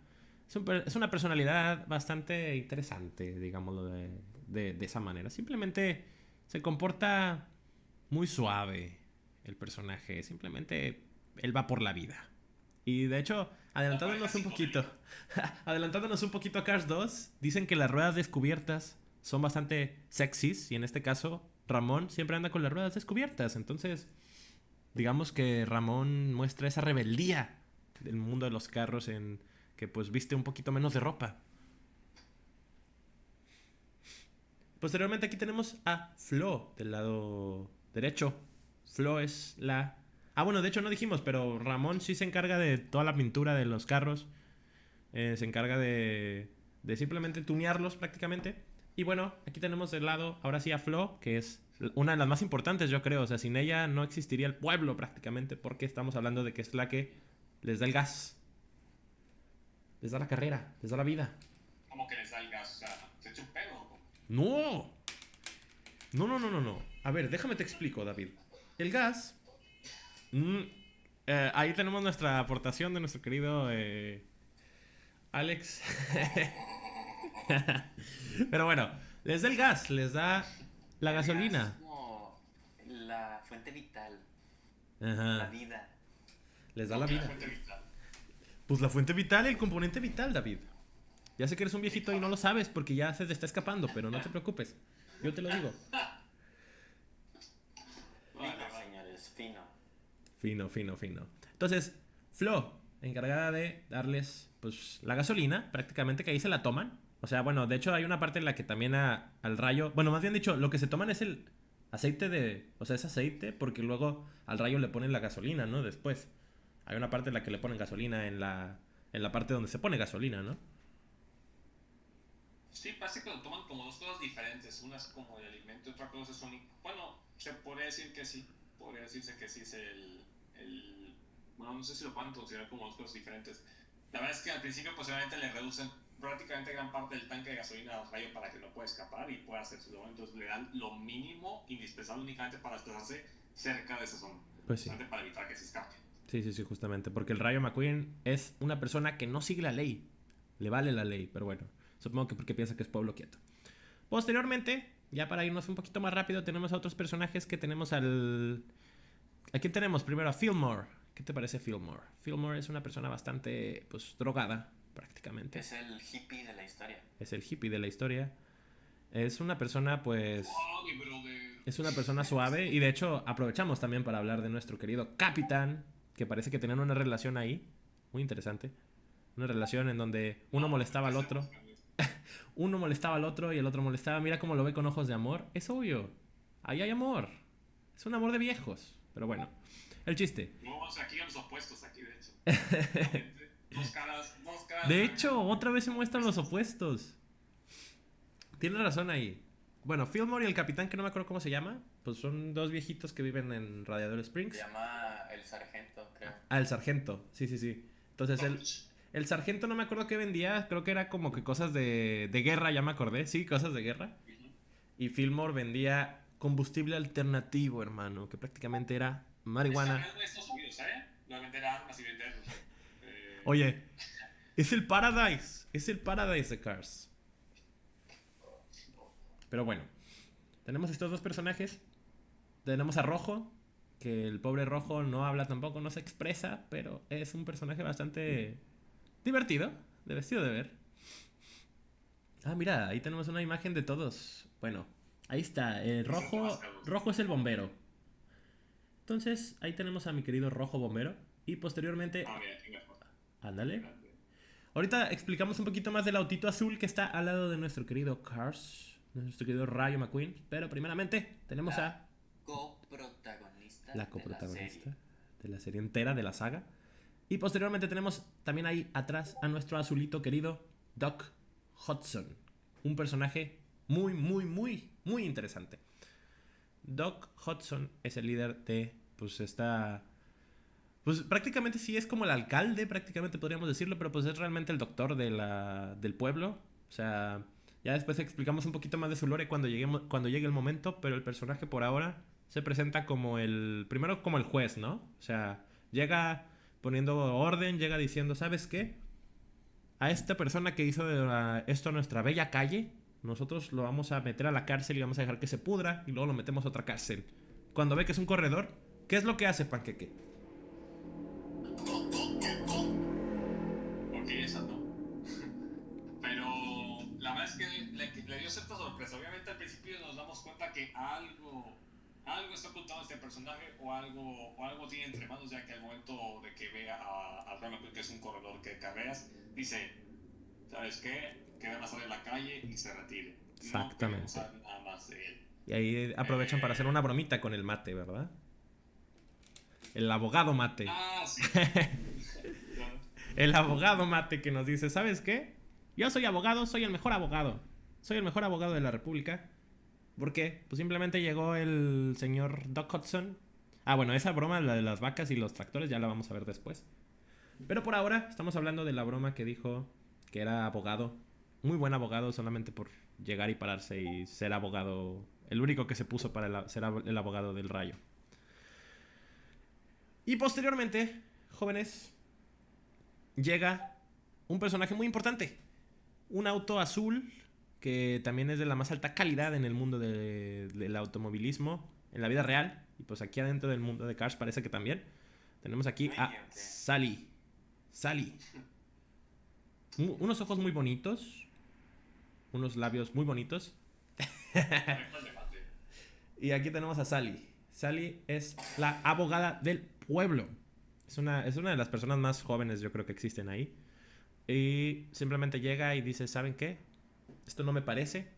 Es una personalidad bastante interesante, digámoslo de esa manera. Simplemente se comporta muy suave el personaje. Simplemente él va por la vida. Y de hecho, La pareja adelantándonos un poquito, psicodélica. adelantándonos un poquito a Cars 2, dicen que las ruedas descubiertas son bastante sexys y en este caso Ramón siempre anda con las ruedas descubiertas. Entonces, digamos que Ramón muestra esa rebeldía del mundo de los carros en que pues viste un poquito menos de ropa. Posteriormente aquí tenemos a Flo del lado derecho. Flo es la... Ah, bueno, de hecho no dijimos, pero Ramón sí se encarga de toda la pintura de los carros. Se encarga de simplemente tunearlos prácticamente. Y bueno, aquí tenemos del lado ahora sí a Flo, que es una de las más importantes yo creo. O sea, sin ella no existiría el pueblo prácticamente porque estamos hablando de que es la que les da el gas, les da la carrera, les da la vida. Como que les da el gas, o sea, se echa un pedo. No, no, no, no, no, no. A ver, déjame te explico, David. El gas... mm, ahí tenemos nuestra aportación de nuestro querido Alex. Pero bueno, les da el gas, les da la El gas es gasolina. como la fuente vital, la Ajá. vida. Les da Como la que la vida. fuente vital. Pues la fuente vital, el componente vital, David. Ya sé que eres un viejito y no lo sabes porque ya se te está escapando, pero no te preocupes. Yo te lo digo. Fino, señores, fino. Fino, fino, fino. Entonces, Flo, encargada de darles pues la gasolina, prácticamente que ahí se la toman. O sea, bueno, de hecho hay una parte en la que también al rayo, bueno, más bien dicho, lo que se toman es el aceite de, o sea, es aceite porque luego al rayo le ponen la gasolina, ¿no? Después. Hay una parte en la que le ponen gasolina en la parte donde se pone gasolina, ¿no? Sí, parece que lo toman como dos cosas diferentes. Una es como el alimento y otra cosa es un... Bueno, se podría decir que sí. Podría decirse que sí es bueno, no sé si lo pueden considerar como dos cosas diferentes. La verdad es que al principio pues obviamente le reducen prácticamente gran parte del tanque de gasolina al rayo para que no pueda escapar y pueda hacer su labor. Entonces le dan lo mínimo indispensable únicamente para desplazarse cerca de esa zona. Pues sí. Para evitar que se escape. Sí, sí, sí, justamente. Porque el Rayo McQueen es una persona que no sigue la ley. Le vale la ley, pero bueno. Supongo que porque piensa que es pueblo quieto. Posteriormente, ya para irnos un poquito más rápido, tenemos a otros personajes que tenemos al... ¿A quién tenemos? Primero a Fillmore. ¿Qué te parece Fillmore? Fillmore es una persona bastante, pues, drogada, prácticamente. Es el hippie de la historia. Es el hippie de la historia. Es una persona, pues... Oh, mi brother. Es una persona suave y de hecho aprovechamos también para hablar de nuestro querido Capitán, que parece que tenían una relación ahí, muy interesante. Una relación en donde uno molestaba al otro. Uno molestaba al otro y el otro molestaba. Mira cómo lo ve con ojos de amor. Es obvio. Ahí hay amor. Es un amor de viejos. Pero bueno, el chiste. No, o sea, aquí a los opuestos, aquí de hecho. Dos caras. De hecho, otra vez se muestran los opuestos. Tienes razón ahí. Bueno, Fillmore y el capitán, que no me acuerdo cómo se llama, pues son dos viejitos que viven en Radiador Springs. Se llama el sargento, creo. Ah, el sargento. Sí, sí, sí. Entonces el sargento no me acuerdo qué vendía. Creo que era como que cosas de guerra, ya me acordé. Sí, cosas de guerra. Y Fillmore vendía combustible alternativo, hermano, que prácticamente era marihuana. Está de Estados Unidos, ¿eh? No vender armas y venderlos. Oye, es el Paradise. Es el Paradise de Cars. Pero bueno, tenemos estos dos personajes. Tenemos a Rojo, que el pobre Rojo no habla tampoco, no se expresa, pero es un personaje bastante divertido, divertido de ver. Ah, mira, ahí tenemos una imagen de todos. Bueno, ahí está. Rojo es el bombero. Entonces, ahí tenemos a mi querido Rojo Bombero. Y posteriormente... Ah, mira, chinga. Ándale. Ahorita explicamos un poquito más del autito azul que está al lado de nuestro querido Cars, nuestro querido Rayo McQueen. Pero primeramente tenemos a... La coprotagonista de la serie entera, de la saga. Y posteriormente tenemos también ahí atrás a nuestro azulito querido Doc Hudson. Un personaje muy, muy, muy, muy interesante. Doc Hudson es el líder de, pues, pues prácticamente sí es como el alcalde, prácticamente podríamos decirlo, pero pues es realmente el doctor del pueblo. O sea, ya después explicamos un poquito más de su lore cuando llegue el momento, pero el personaje por ahora se presenta como primero como el juez, ¿no? O sea, llega poniendo orden, llega diciendo, ¿sabes qué? A esta persona que hizo esto a nuestra bella calle, nosotros lo vamos a meter a la cárcel y vamos a dejar que se pudra y luego lo metemos a otra cárcel. Cuando ve que es un corredor, ¿qué es lo que hace, Panqueque? Ok, esa no. Pero la verdad es que le dio cierta sorpresa. Obviamente al principio nos damos cuenta que algo está ocultando este personaje o algo tiene entre manos, ya que al momento de que ve a Rama, que es un corredor que carreras, dice, ¿sabes qué? Que van a salir a la calle y se retire. Exactamente. No saber nada más de él. Y ahí aprovechan para hacer una bromita con el mate, ¿verdad? El abogado mate. Ah, sí. El abogado mate que nos dice, ¿sabes qué? Yo soy abogado, soy el mejor abogado. Soy el mejor abogado de la República. ¿Por qué? Pues simplemente llegó el señor Doc Hudson. Ah, bueno, esa broma, la de las vacas y los tractores, ya la vamos a ver después. Pero por ahora estamos hablando de la broma que dijo que era abogado. Muy buen abogado solamente por llegar y pararse y ser abogado. El único que se puso para ser el abogado del Rayo. Y posteriormente, jóvenes, llega un personaje muy importante. Un auto azul que también es de la más alta calidad en el mundo del automovilismo, en la vida real. Y pues aquí adentro del mundo de Cars parece que también. Tenemos aquí a Sally. Sally. unos ojos muy bonitos, unos labios muy bonitos. Y aquí tenemos a Sally. Sally es la abogada del pueblo. Es una de las personas más jóvenes, yo creo, que existen ahí. Y simplemente llega y dice, ¿saben qué? Esto no me parece.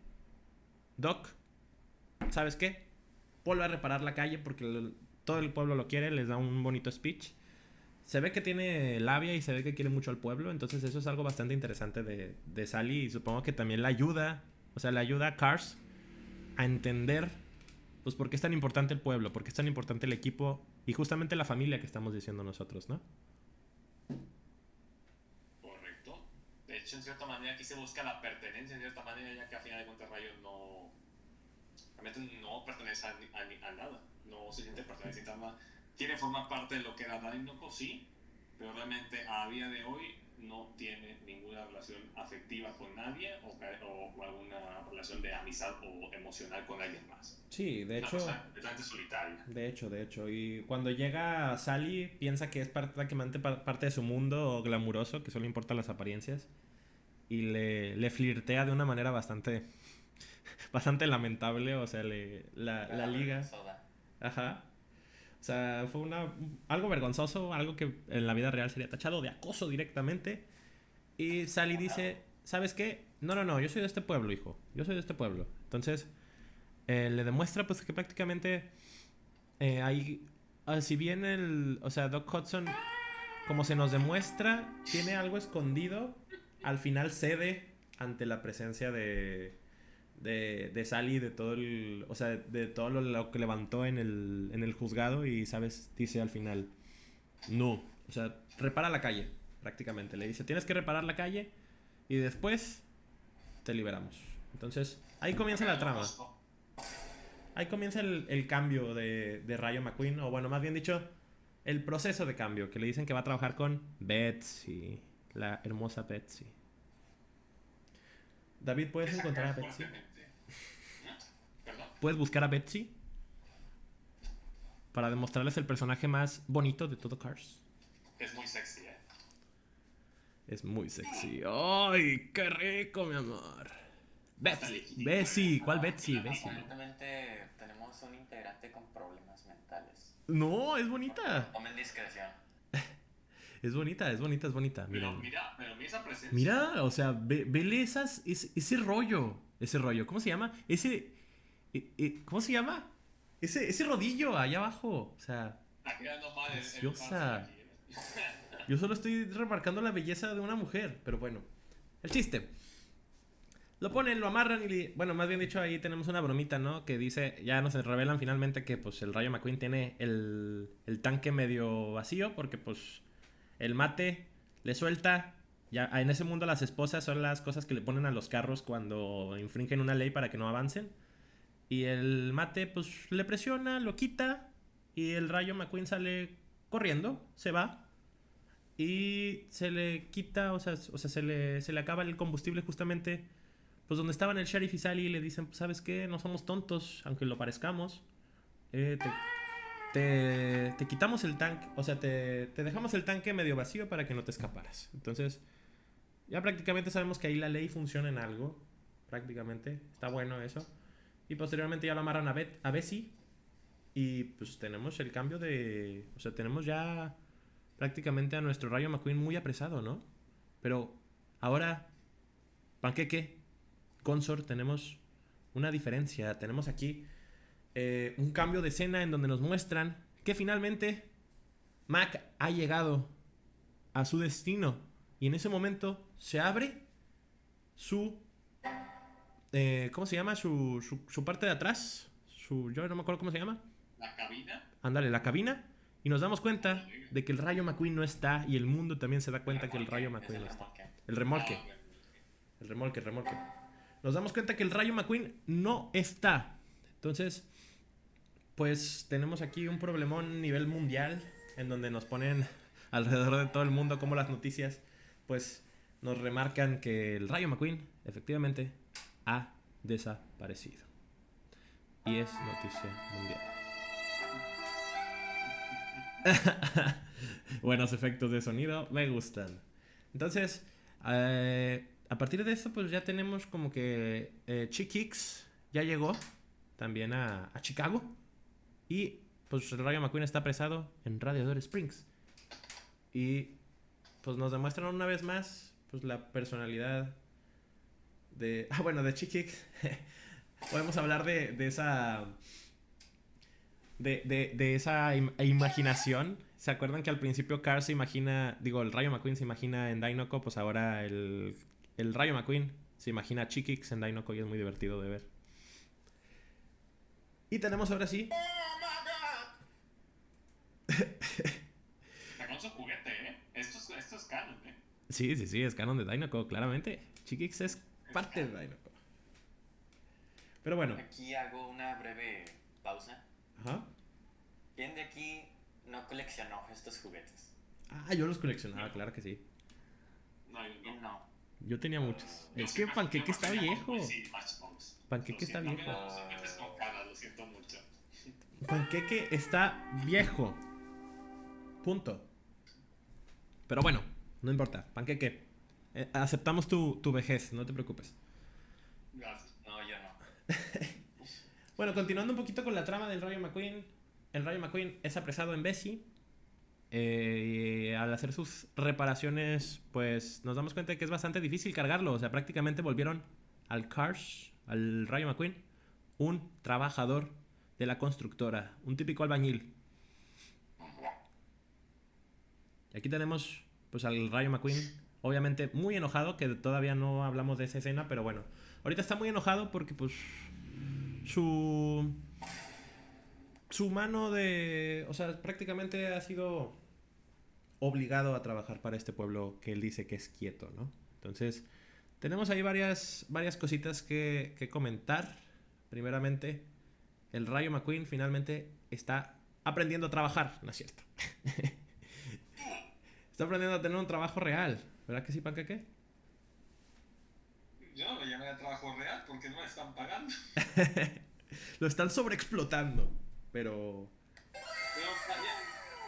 Doc, ¿sabes qué? Vuelve a reparar la calle porque todo el pueblo lo quiere. Les da un bonito speech. Se ve que tiene labia y se ve que quiere mucho al pueblo. Entonces eso es algo bastante interesante de Sally. Y supongo que también le ayuda. O sea, le ayuda a Cars a entender, pues, por qué es tan importante el pueblo, por qué es tan importante el equipo y justamente la familia que estamos diciendo nosotros, ¿no? Correcto. De hecho, en cierta manera aquí se busca la pertenencia, en cierta manera, ya que a final de cuentas Rayo realmente no pertenece a nada. No se siente perteneciente a nada. Quiere formar parte de lo que era Dinoco, sí, pero realmente a día de hoy no tiene ninguna relación afectiva con nadie o alguna relación de amistad o emocional con alguien más. Sí, de Una hecho, persona completamente solitaria. de hecho, y cuando llega Sally piensa que es prácticamente parte de su mundo glamuroso, que solo importan las apariencias, y le flirtea de una manera bastante bastante lamentable, o sea, la liga. Soda. Ajá. O sea, fue algo vergonzoso, algo que en la vida real sería tachado de acoso directamente. Y Sally dice, ¿sabes qué? No, yo soy de este pueblo, hijo. Yo soy de este pueblo. Entonces, le demuestra pues que prácticamente ahí, si bien o sea, Doc Hudson, como se nos demuestra, tiene algo escondido, al final cede ante la presencia de Sally, de todo o sea, de todo lo que levantó en el juzgado y, ¿sabes? Dice al final, no, o sea, repara la calle, prácticamente. Le dice, tienes que reparar la calle y después te liberamos. Entonces, ahí comienza la trama. Ahí comienza el cambio de Rayo McQueen, o bueno, más bien dicho, el proceso de cambio, que le dicen que va a trabajar con Betsy, la hermosa Betsy. David, ¿puedes encontrar a Betsy? ¿Perdón? ¿Puedes buscar a Betsy? Para demostrarles el personaje más bonito de todo Cars. Es muy sexy, ¿eh? Es muy sexy. ¡Ay, qué rico, mi amor! Betsy, ¿cuál Betsy? Betsy. Aparentemente tenemos un integrante con problemas mentales. No, es bonita. Tomen discreción. Es bonita. Pero Miren. mira esa presencia. Mira, o sea, vele ese rollo. Ese rollo, ¿cómo se llama? ¿Cómo se llama? Ese rodillo allá abajo. O sea, Está quedando mal preciosa. aquí, ¿eh? yo solo estoy remarcando la belleza de una mujer. Pero bueno, el chiste. Lo ponen, lo amarran y... Bueno, más bien dicho, ahí tenemos una bromita, ¿no? Que dice... Ya nos revelan finalmente que, pues, el Rayo McQueen tiene el tanque medio vacío. Porque, pues, el mate le suelta... Ya, en ese mundo las esposas son las cosas que le ponen a los carros cuando infringen una ley para que no avancen. Y el mate, pues, le presiona, lo quita. Y el Rayo McQueen sale corriendo, se va. Y se le quita, o sea se le acaba el combustible justamente... Pues donde estaban el sheriff y Sally y le dicen, pues, ¿sabes qué? No somos tontos, aunque lo parezcamos. Te quitamos el tanque, o sea, te dejamos el tanque medio vacío para que no te escaparas. Entonces, ya prácticamente sabemos que ahí la ley funciona en algo. Prácticamente, está bueno eso. Y posteriormente ya lo amarran a Bessie. Y pues tenemos el cambio de... O sea, tenemos ya prácticamente a nuestro Rayo McQueen muy apresado, ¿no? Pero ahora, Panqueque, Consort, tenemos una diferencia. Tenemos aquí un cambio de escena en donde nos muestran que finalmente Mac ha llegado a su destino. Y en ese momento se abre su... ¿cómo se llama? Su parte de atrás. Yo no me acuerdo cómo se llama. La cabina. Ándale, la cabina. Y nos damos cuenta de que el Rayo McQueen no está. Y el mundo también se da cuenta que el Rayo McQueen no está. El remolque. El remolque. Nos damos cuenta que el Rayo McQueen no está. Entonces, pues tenemos aquí un problemón a nivel mundial. En donde nos ponen alrededor de todo el mundo como las noticias, pues nos remarcan que el Rayo McQueen efectivamente ha desaparecido. Y es noticia mundial. Buenos efectos de sonido, me gustan. Entonces, A partir de eso, pues ya tenemos como que Chick Hicks ya llegó también a Chicago. Y pues el Rayo McQueen está apresado en Radiador Springs. Y pues nos demuestran una vez más pues la personalidad de... de Chick Hicks. Podemos hablar de esa... De esa imaginación. ¿Se acuerdan que al principio Carl se imagina... el Rayo McQueen se imagina en Dinoco? Pues ahora el Rayo McQueen se imagina a Chick Hicks en Dinoco y es muy divertido de ver. Y tenemos ahora sí... Sacó su juguete, ¿eh? Esto es canon, ¿eh? Sí, es canon de Dinoco, claramente. Chick Hicks es parte de Dinoco. Pero bueno. Aquí hago una breve pausa. Ajá. ¿Quién de aquí no coleccionó estos juguetes? Yo los coleccionaba, claro que sí. No, yo no. No. Yo tenía muchos. Yo Es que siempre- Panqueque yo está prefería viejo. Hot Wheels y Matchbox. Panqueque está Lo siento, viejo. a mí los juguetes con cara, lo siento mucho. Panqueque está viejo. Punto. Pero bueno, no importa. Panqueque, aceptamos tu vejez, no te preocupes. Gracias. No, yo no. Bueno, continuando un poquito con la trama del Rayo McQueen. El Rayo McQueen es apresado en Bessie. Y al hacer sus reparaciones, pues nos damos cuenta de que es bastante difícil cargarlo. O sea, prácticamente volvieron al Cars, al Rayo McQueen, un trabajador de la constructora, un típico albañil. Y aquí tenemos pues al Rayo McQueen, obviamente muy enojado, que todavía no hablamos de esa escena, pero bueno, ahorita está muy enojado porque pues su mano o sea, prácticamente ha sido obligado a trabajar para este pueblo que él dice que es quieto, ¿no? Entonces, tenemos ahí varias cositas que comentar. Primeramente, el Rayo McQueen finalmente está aprendiendo a trabajar, ¿no es cierto? Está aprendiendo a tener un trabajo real, ¿verdad que sí, Panqueque? Yo no lo llamé a trabajo real porque no me están pagando. Lo están sobreexplotando, pero... Pero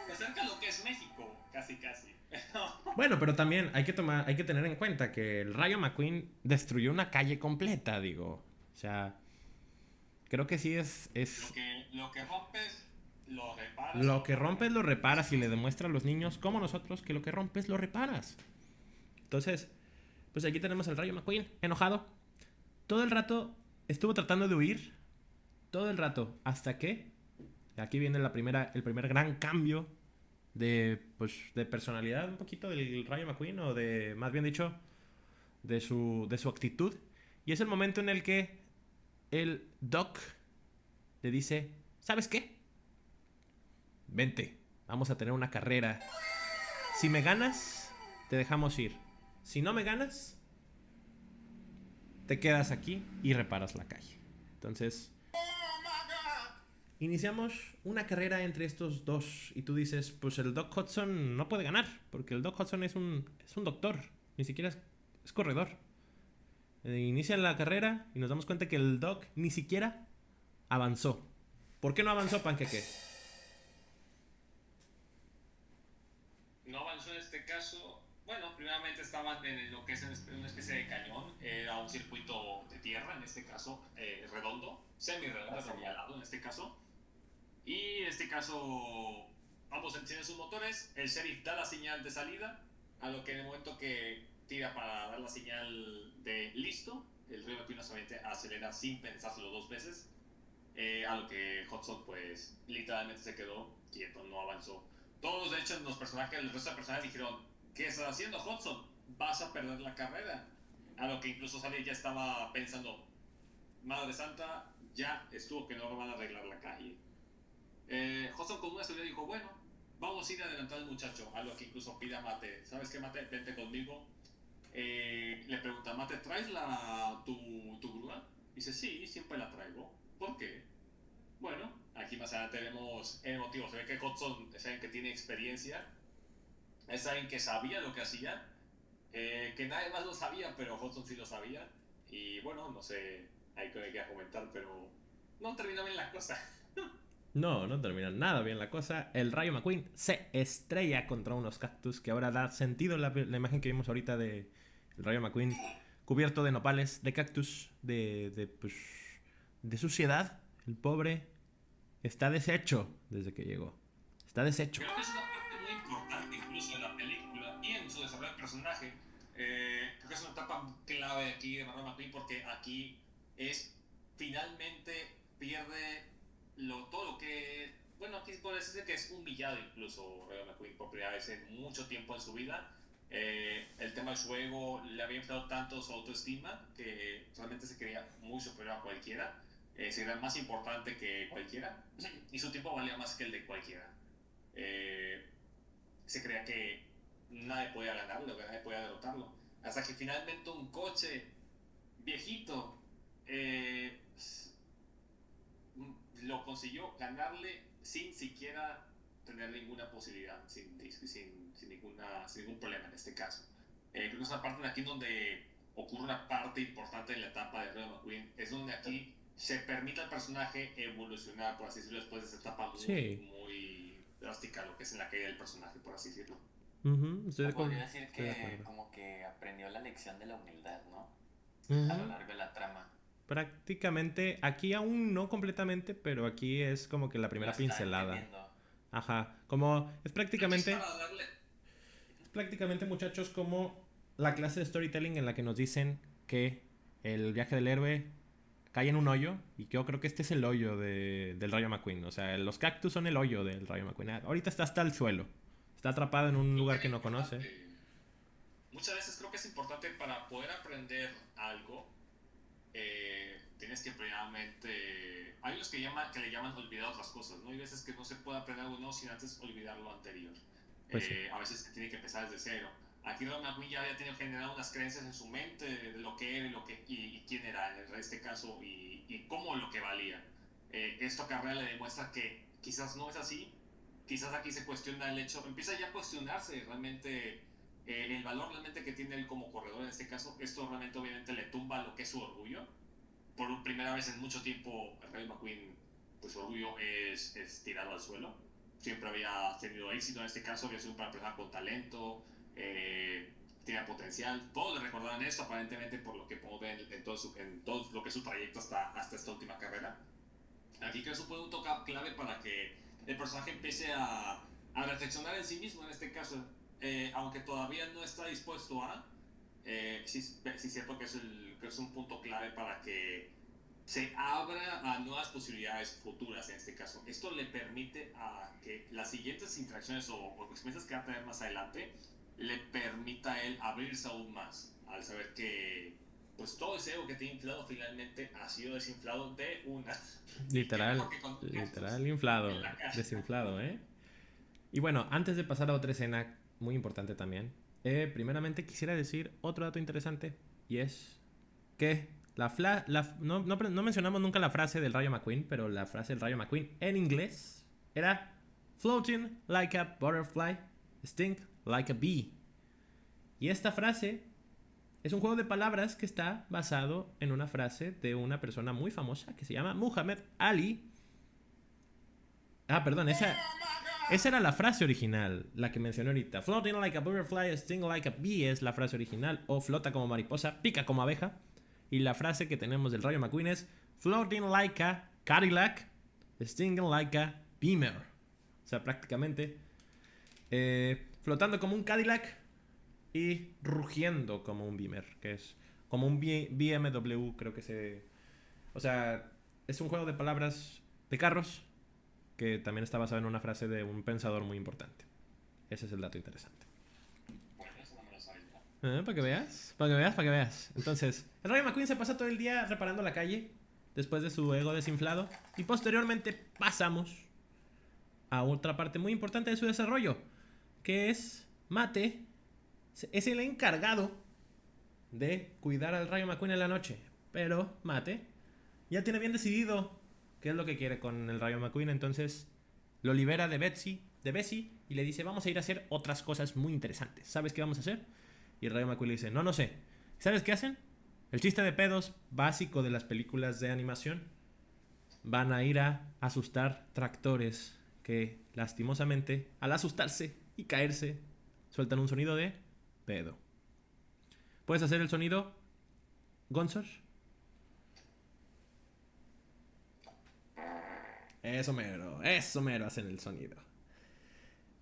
me acerca a lo que es México, casi. Bueno, pero también hay que tener en cuenta que el Rayo McQueen destruyó una calle completa, digo. O sea, creo que sí es... Lo que rompes, lo reparas. Lo que rompes lo reparas y le demuestra a los niños como nosotros que lo que rompes lo reparas. Entonces, pues aquí tenemos al Rayo McQueen enojado. Todo el rato estuvo tratando de huir. Todo el rato. Hasta que... Aquí viene el primer gran cambio de personalidad un poquito del Rayo McQueen. O de, más bien dicho, de su actitud. Y es el momento en el que el Doc le dice... ¿Sabes qué? Vente, vamos a tener una carrera. Si me ganas, te dejamos ir. Si no me ganas, te quedas aquí y reparas la calle. Entonces, iniciamos una carrera entre estos dos. Y tú dices, pues el Doc Hudson no puede ganar, porque el Doc Hudson es un doctor, ni siquiera es corredor. Inician la carrera y nos damos cuenta que el Doc ni siquiera avanzó. ¿Por qué no avanzó, Panqueque? No avanzó en este caso. Bueno, primeramente estaban en lo que es una especie de cañón. Era un circuito de tierra, en este caso, redondo, semi-redondo, señalado en este caso. Y en este caso, ambos encienden sus motores. El sheriff da la señal de salida, a lo que en el momento que tira para dar la señal de listo, el Rayo McQueen solamente acelera sin pensárselo dos veces. A lo que Hudson, pues, literalmente se quedó quieto, no avanzó. Todos, de hecho, el resto de personajes dijeron: ¿qué estás haciendo, Hudson? Vas a perder la carrera. A lo que incluso Sally ya estaba pensando: Madre Santa, ya estuvo que no van a arreglar la calle. Hudson con una seguridad dijo: bueno, vamos a ir a adelantar al muchacho. A lo que incluso pide a Mate: ¿sabes qué, Mate? Vente conmigo. Le pregunta: Mate, ¿traes tu grúa? Dice: sí, siempre la traigo. ¿Por qué? Bueno, aquí más adelante vemos el motivo. Se ve que Hudson es alguien que tiene experiencia, es alguien que sabía lo que hacía, que nadie más lo sabía, pero Hudson sí lo sabía. Y bueno, no sé, ahí que me quería comentar, pero no terminó bien la cosa. No termina nada bien la cosa. El Rayo McQueen se estrella contra unos cactus, que ahora da sentido la imagen que vimos ahorita de El Rayo McQueen cubierto de nopales, de cactus, pues, de suciedad. El pobre está deshecho desde que llegó. Está deshecho. Creo que es una parte muy importante incluso en la película y en su desarrollo de personaje. Creo que es una etapa clave aquí de Rayo McQueen porque aquí es finalmente pierde todo lo que... Bueno, aquí puede decirse que es humillado incluso Rayo McQueen por primera vez en mucho tiempo en su vida. El tema de su ego le había inflado tanto su autoestima que realmente se creía muy superior a cualquiera. Se creía más importante que cualquiera y su tiempo valía más que el de cualquiera. Se creía que nadie podía ganarlo, que nadie podía derrotarlo. Hasta que finalmente un coche viejito lo consiguió ganarle sin siquiera tener ninguna posibilidad, sin ningún problema en este caso. Creo que es una parte de aquí donde ocurre una parte importante de la etapa de Rayo McQueen, es donde aquí se permite al personaje evolucionar, por así decirlo, después de esa etapa muy drástica, lo que es en la caída del personaje, por así decirlo. Podría decir que como que aprendió la lección de la humildad, ¿no? A lo largo de la trama. Prácticamente, aquí aún no completamente, pero aquí es como que la primera pincelada. Ajá, como es prácticamente... Es prácticamente, muchachos, como la clase de storytelling en la que nos dicen que el viaje del héroe cae en un hoyo, y yo creo que este es el hoyo del Rayo McQueen. O sea, los cactus son el hoyo del Rayo McQueen. Ahorita está hasta el suelo. Está atrapado en un lugar que no conoce. Muchas veces creo que es importante para poder aprender algo. Tienes que primeramente... Hay los que le llaman olvidar otras cosas, ¿no? Hay veces que no se puede aprender algo nuevo sin antes olvidar lo anterior. Pues sí. A veces se tiene que empezar desde cero. Aquí Rayo McQueen ya había tenido generado unas creencias en su mente de lo que era y quién era en este caso y cómo lo que valía. Esto carrera le demuestra que quizás no es así. Quizás aquí se cuestiona el hecho, empieza ya a cuestionarse realmente el valor realmente que tiene él como corredor en este caso. Esto realmente obviamente le tumba lo que es su orgullo. Por primera vez en mucho tiempo Rayo McQueen, pues su orgullo es tirado al suelo. Siempre había tenido éxito en este caso, había sido una persona con talento, tenía potencial. Todos le recordaban esto aparentemente por lo que podemos ver en todo lo que es su trayecto hasta esta última carrera. Aquí creo que eso fue un toque clave para que el personaje empiece a reflexionar en sí mismo en este caso, aunque todavía no está dispuesto a, sí cierto que es un punto clave para que se abra a nuevas posibilidades futuras en este caso. Esto le permite a que las siguientes interacciones o experiencias que va a tener más adelante le permita a él abrirse aún más al saber que pues todo ese ego que tiene inflado finalmente ha sido desinflado de una. Literal inflado, desinflado, ¿eh? Y bueno, antes de pasar a otra escena muy importante también, primeramente quisiera decir otro dato interesante, y es que no mencionamos nunca la frase del Rayo McQueen, pero la frase del Rayo McQueen en inglés era floating like a butterfly, sting like a bee. Y esta frase es un juego de palabras que está basado en una frase de una persona muy famosa que se llama Muhammad Ali. Perdón, esa era la frase original, la que mencioné ahorita. Floating like a butterfly, sting like a bee es la frase original, o flota como mariposa, pica como abeja. Y la frase que tenemos del Rayo McQueen es floating like a Cadillac, stinging like a Beamer. O sea, prácticamente flotando como un Cadillac y rugiendo como un Beamer, que es como un BMW, creo que se... O sea, es un juego de palabras de carros que también está basado en una frase de un pensador muy importante. Ese es el dato interesante. Para que veas. Entonces, el Rayo McQueen se pasa todo el día reparando la calle después de su ego desinflado y posteriormente pasamos a otra parte muy importante de su desarrollo, que es Mate es el encargado de cuidar al Rayo McQueen en la noche, pero Mate ya tiene bien decidido qué es lo que quiere con el Rayo McQueen, entonces lo libera de Bessie y le dice, vamos a ir a hacer otras cosas muy interesantes. ¿Sabes qué vamos a hacer? Y el Rayo McQueen le dice, no sé. ¿Sabes qué hacen? El chiste de pedos básico de las películas de animación. Van a ir a asustar tractores que, lastimosamente, al asustarse y caerse, sueltan un sonido de pedo. ¿Puedes hacer el sonido, Gonzor? Eso mero hacen el sonido.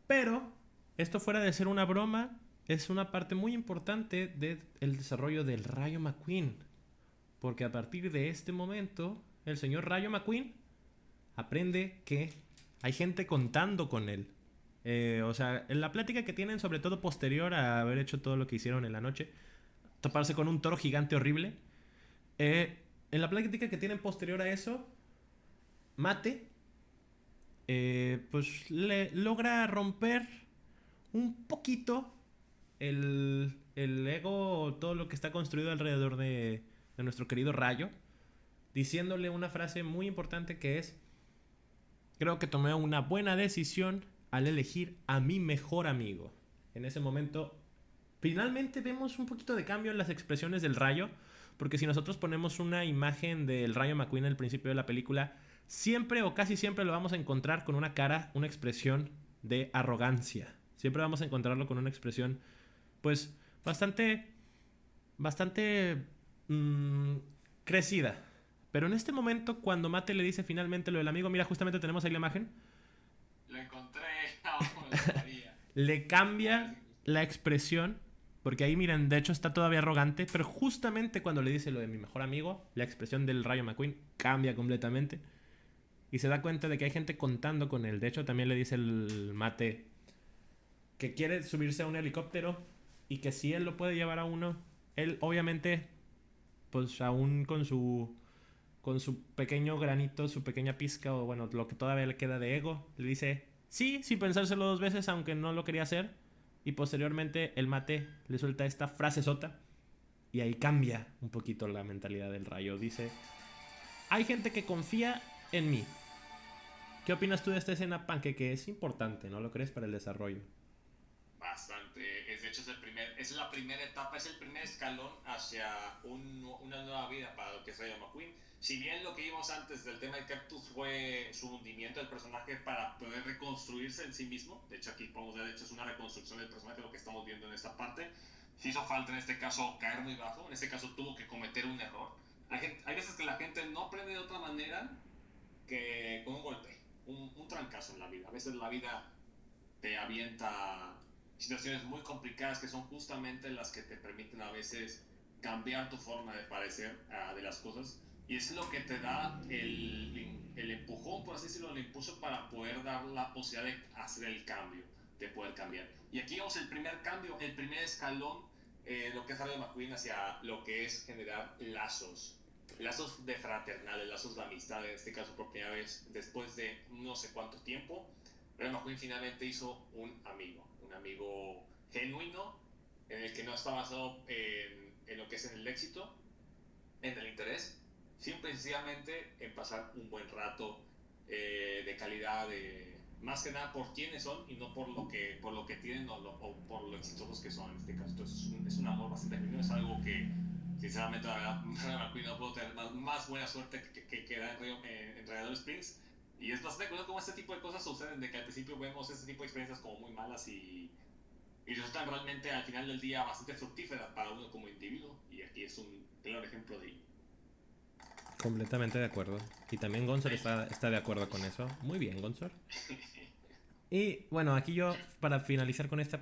Pero, esto fuera de ser una broma, es una parte muy importante del desarrollo del Rayo McQueen. Porque a partir de este momento, el señor Rayo McQueen aprende que hay gente contando con él. O sea, en la plática que tienen, sobre todo posterior a haber hecho todo lo que hicieron en la noche, toparse con un toro gigante horrible. En la plática que tienen posterior a eso, Mate, pues le logra romper un poquito el ego, todo lo que está construido alrededor de nuestro querido Rayo, diciéndole una frase muy importante que es: creo que tomé una buena decisión al elegir a mi mejor amigo. En ese momento, finalmente vemos un poquito de cambio en las expresiones del Rayo, porque si nosotros ponemos una imagen del Rayo McQueen al principio de la película, siempre o casi siempre lo vamos a encontrar con una cara, una expresión de arrogancia. Siempre vamos a encontrarlo con una expresión, pues, bastante crecida. Pero en este momento, cuando Mate le dice finalmente lo del amigo, mira, justamente tenemos ahí la imagen. Lo encontré, no, lo sabía. Le cambia la expresión, porque ahí, miren, de hecho está todavía arrogante, pero justamente cuando le dice lo de mi mejor amigo, la expresión del Rayo McQueen cambia completamente. Y se da cuenta de que hay gente contando con él. De hecho, también le dice el Mate que quiere subirse a un helicóptero y que si él lo puede llevar a uno, él obviamente, pues aún con su pequeño granito, su pequeña pizca, o bueno, lo que todavía le queda de ego, le dice sí, sin pensárselo dos veces, aunque no lo quería hacer. Y posteriormente el Mate le suelta esta frase sota y ahí cambia un poquito la mentalidad del Rayo. Dice: hay gente que confía en mí. ¿Qué opinas tú de esta escena, Panque? Que es importante, ¿no lo crees? Para el desarrollo. Bastante. De hecho, es la primera etapa, es el primer escalón hacia una nueva vida para lo que es Rayo McQueen. Si bien lo que vimos antes del tema de Cactus fue su hundimiento del personaje para poder reconstruirse en sí mismo, de hecho aquí podemos ver, de hecho es una reconstrucción del personaje, lo que estamos viendo en esta parte. Si hizo falta en este caso caer muy bajo, en este caso tuvo que cometer un error. Hay veces que la gente no aprende de otra manera que con un golpe, un trancazo en la vida. A veces la vida te avienta situaciones muy complicadas que son justamente las que te permiten a veces cambiar tu forma de parecer de las cosas, y es lo que te da el empujón, por así decirlo, el impulso para poder dar la posibilidad de hacer el cambio, de poder cambiar. Y aquí vemos el primer cambio, el primer escalón, lo que es Rayo McQueen hacia lo que es generar lazos de fraternales, lazos de amistad, en este caso por primera vez después de no sé cuánto tiempo. Rayo McQueen finalmente hizo un amigo genuino, en el que no está basado en lo que es en el éxito, en el interés, simple y sencillamente en pasar un buen rato de calidad, más que nada por quiénes son y no por lo que tienen o por lo exitosos que son en este caso. Entonces es un amor bastante genuino, es algo que sinceramente la verdad no puedo tener más buena suerte que queda en Radiador Springs. Y es bastante curioso cómo este tipo de cosas suceden, de que al principio vemos este tipo de experiencias como muy malas y resultan realmente al final del día bastante fructíferas para uno como individuo. Y aquí es un claro ejemplo de ello. Completamente de acuerdo. Y también Gonzor está de acuerdo con eso. Muy bien, Gonzor. Y bueno, aquí yo, para finalizar con esta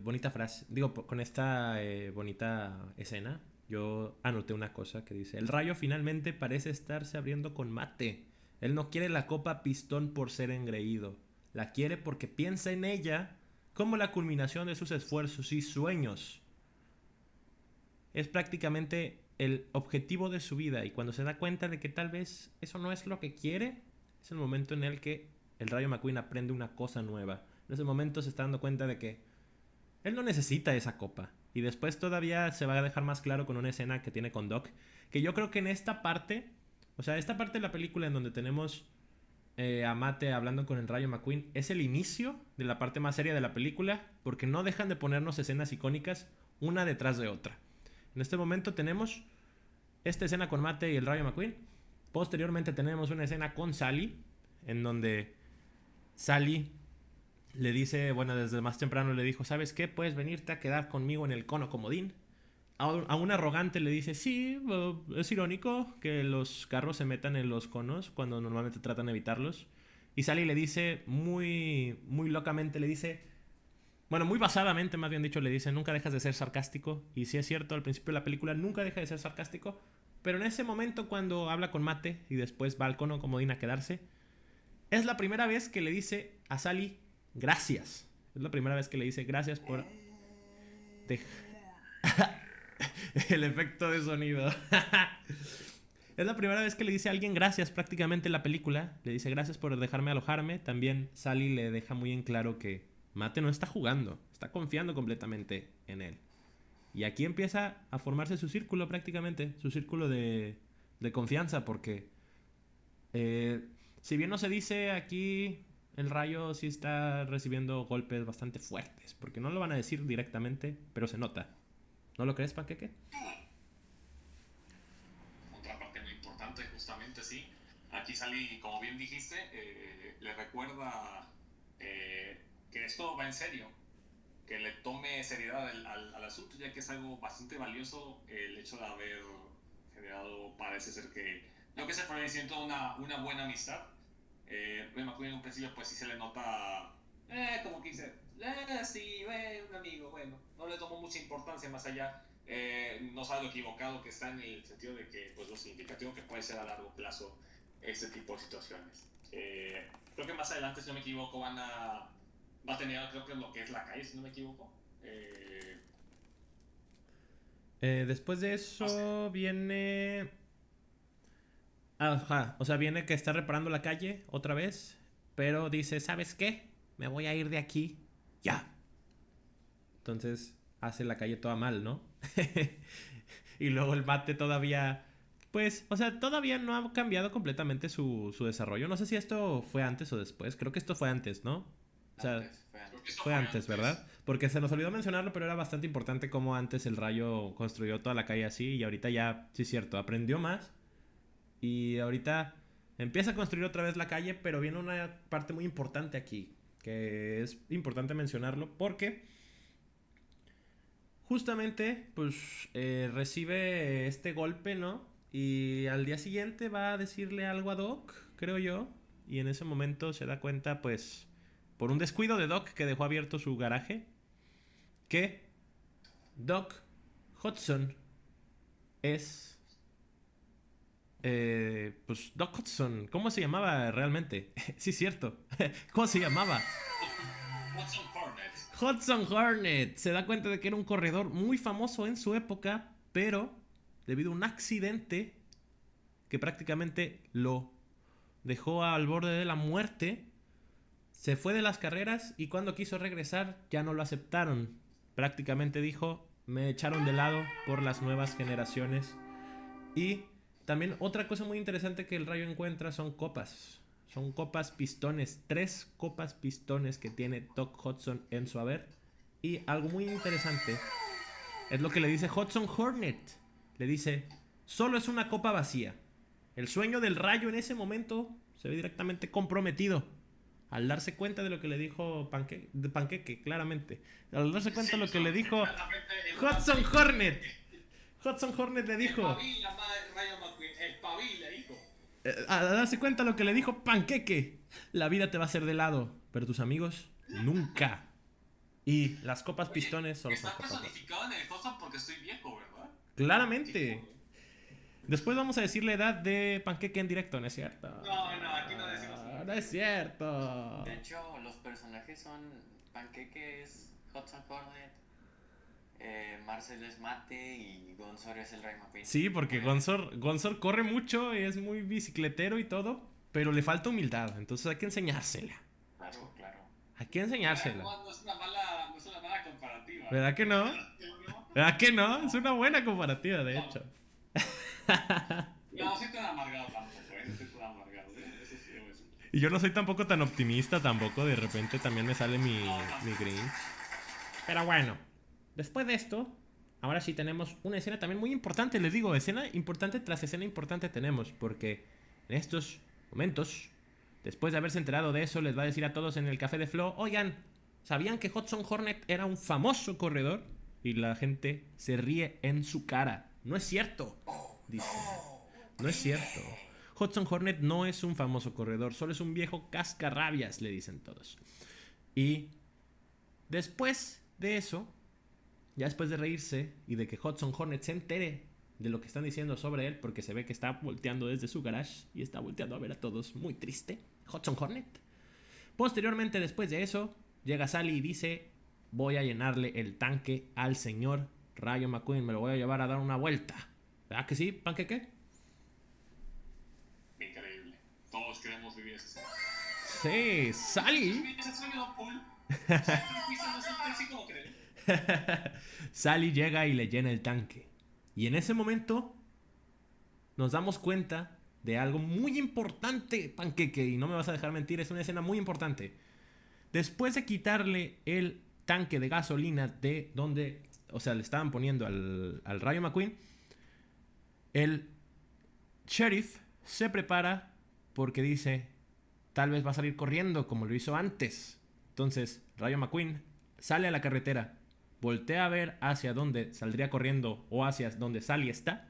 bonita frase, digo, con esta bonita escena, yo anoté una cosa que dice: el Rayo finalmente parece estarse abriendo con Mate. Él no quiere la copa pistón por ser engreído. La quiere porque piensa en ella como la culminación de sus esfuerzos y sueños. Es prácticamente el objetivo de su vida, y cuando se da cuenta de que tal vez eso no es lo que quiere, es el momento en el que el Rayo McQueen aprende una cosa nueva. En ese momento se está dando cuenta de que él no necesita esa copa. Y después todavía se va a dejar más claro con una escena que tiene con Doc, que yo creo que en esta parte, o sea, esta parte de la película en donde tenemos a Mate hablando con el Rayo McQueen, es el inicio de la parte más seria de la película, porque no dejan de ponernos escenas icónicas una detrás de otra. En este momento tenemos esta escena con Mate y el Rayo McQueen. Posteriormente tenemos una escena con Sally, en donde Sally le dice, bueno, desde más temprano le dijo: ¿sabes qué? Puedes venirte a quedar conmigo en el cono comodín. a un arrogante le dice, sí, es irónico que los carros se metan en los conos cuando normalmente tratan de evitarlos. Y Sally le dice muy, muy locamente, le dice, bueno, muy basadamente más bien dicho, le dice, nunca dejas de ser sarcástico. Y sí es cierto, al principio de la película nunca deja de ser sarcástico. Pero en ese momento cuando habla con Mate y después va al cono comodín a quedarse, es la primera vez que le dice a Sally, gracias. Es la primera vez que le dice, gracias por... El efecto de sonido. Es la primera vez que le dice a alguien gracias prácticamente en la película. Le dice gracias por dejarme alojarme. También Sally le deja muy en claro que Mate no está jugando, está confiando completamente en él. Y aquí empieza a formarse su círculo prácticamente, su círculo de confianza, porque si bien no se dice aquí, el Rayo sí está recibiendo golpes bastante fuertes, porque no lo van a decir directamente, pero se nota. ¿No lo crees, Panqueque? Otra parte muy importante, justamente, sí. Aquí Sally, como bien dijiste, le recuerda que esto va en serio, que le tome seriedad al asunto, ya que es algo bastante valioso el hecho de haber generado, parece ser que, lo que se fue diciendo, una buena amistad. Me acuerdo en un principio, pues sí se le nota, como que dice, sí, un amigo, bueno, no le tomó mucha importancia más allá, no sabe lo equivocado que está en el sentido de que, pues lo significativo que puede ser a largo plazo este tipo de situaciones. Creo que más adelante, si no me equivoco, va a tener, creo que lo que es la calle, si no me equivoco. Después de eso viene... Ajá, o sea, viene que está reparando la calle otra vez, pero dice, ¿sabes qué? Me voy a ir de aquí ya. Entonces hace la calle toda mal, ¿no? Y luego el Mate todavía... Pues, o sea, todavía no ha cambiado completamente su desarrollo. No sé si esto fue antes o después. Creo que esto fue antes, ¿no? O sea, fue antes, ¿verdad? Porque se nos olvidó mencionarlo, pero era bastante importante cómo antes el Rayo construyó toda la calle así. Y ahorita ya, sí es cierto, aprendió más. Y ahorita empieza a construir otra vez la calle, pero viene una parte muy importante aquí. Que es importante mencionarlo porque... Justamente, pues, recibe este golpe, ¿no? Y al día siguiente va a decirle algo a Doc, creo yo. Y en ese momento se da cuenta, pues, por un descuido de Doc que dejó abierto su garaje, que Doc Hudson es... pues Doc Hudson, ¿cómo se llamaba realmente? Sí, es cierto. ¿Cómo se llamaba? Hudson Hornet. Hudson Hornet se da cuenta de que era un corredor muy famoso en su época, pero debido a un accidente que prácticamente lo dejó al borde de la muerte, se fue de las carreras y cuando quiso regresar ya no lo aceptaron. Prácticamente dijo, me echaron de lado por las nuevas generaciones. Y también otra cosa muy interesante que el Rayo encuentra son copas. Son copas pistones, 3 copas pistones que tiene Doc Hudson en su haber. Y algo muy interesante es lo que le dice Hudson Hornet. Le dice, solo es una copa vacía. El sueño del Rayo en ese momento se ve directamente comprometido. Al darse cuenta de lo que le dijo Panqueque, claramente. Al darse cuenta de lo que le dijo Hudson Hornet. Hudson Hornet le dijo... A darse cuenta lo que le dijo Panqueque. La vida te va a hacer de lado, pero tus amigos nunca. Y las copas pistones solo son copas. Está personificado en el Hudson porque estoy viejo, ¿verdad? Claramente. Después vamos a decir la edad de Panqueque en directo, ¿no es cierto? No, aquí no decimos. No es cierto. De hecho, los personajes son... Panqueque es Hudson Hornet, Marcel es Mate y Gonzor es el Rayo McQueen. Sí, porque Gonzor corre mucho, es muy bicicletero y todo, pero le falta humildad, entonces hay que enseñársela. Claro. Hay que enseñársela. No es una mala comparativa. ¿Verdad que no? ¿Verdad que no? Es una buena comparativa, de hecho. No soy tan amargado tampoco, no soy tan amargado. Eso sí, eso. Y yo no soy tampoco tan optimista, tampoco. De repente también me sale mi Grinch. Pero bueno, después de esto, ahora sí tenemos una escena también muy importante. Les digo, escena importante tras escena importante tenemos. Porque en estos momentos, después de haberse enterado de eso, les va a decir a todos en el café de Flo: oigan, ¿sabían que Hudson Hornet era un famoso corredor? y la gente se ríe en su cara. No es cierto, dice. No es cierto. Hudson Hornet no es un famoso corredor, solo es un viejo cascarrabias, le dicen todos. Y después de eso, ya después de reírse y de que Hudson Hornet se entere de lo que están diciendo sobre él, porque se ve que está volteando desde su garage y está volteando a ver a todos muy triste, Hudson Hornet. Posteriormente, después de eso, llega Sally y dice: voy a llenarle el tanque al señor Rayo McQueen, me lo voy a llevar a dar una vuelta. ¿Verdad que sí, panqueque? Increíble. Todos queremos vivir ese sueño. Sí, Sally. Ese sueño, Paul. No es así como creen. Sally llega y le llena el tanque. Y en ese momento nos damos cuenta de algo muy importante, panqueque, y no me vas a dejar mentir, es una escena muy importante. Después de quitarle el tanque de gasolina de donde, o sea, le estaban poniendo al Rayo McQueen, el sheriff se prepara porque dice: tal vez va a salir corriendo como lo hizo antes. Entonces, Rayo McQueen sale a la carretera, voltea a ver hacia dónde saldría corriendo o hacia donde Sally está,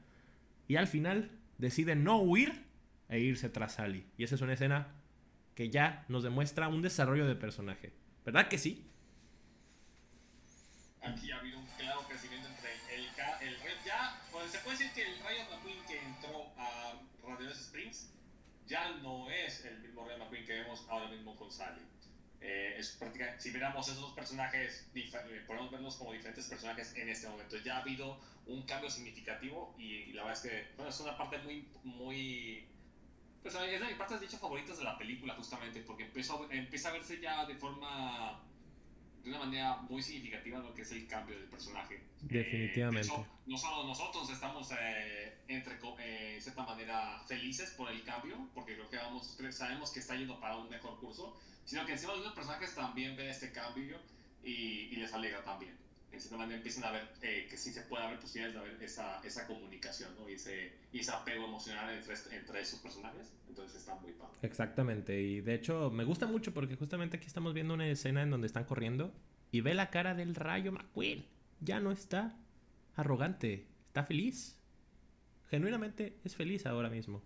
y al final decide no huir e irse tras Sally. Y esa es una escena que ya nos demuestra un desarrollo de personaje. ¿Verdad que sí? Aquí ha habido un claro crecimiento entre el ya, pues se puede decir que el Rayo McQueen que entró a Radioactive Springs ya no es el mismo Rayo McQueen que vemos ahora mismo con Sally. Es prácticamente, si miramos esos personajes, podemos verlos como diferentes personajes en este momento. Ya ha habido un cambio significativo y la verdad es que, bueno, es una parte muy pues es de mis partes de hecho favoritas de la película, justamente porque empieza a verse ya de una manera muy significativa lo que es el cambio del personaje. Definitivamente. De hecho, no solo nosotros estamos en cierta manera felices por el cambio, porque creo que sabemos que está yendo para un mejor curso, sino que encima los personajes también ven este cambio y les alegra también. En cierta manera empiezan a ver que sí se puede haber posibilidades de haber esa comunicación, ¿no? y ese apego emocional entre esos personajes. Entonces está muy padre. Exactamente, y de hecho me gusta mucho porque justamente aquí estamos viendo una escena en donde están corriendo y ve la cara del Rayo McQueen. Ya no está arrogante, está feliz. Genuinamente es feliz ahora mismo.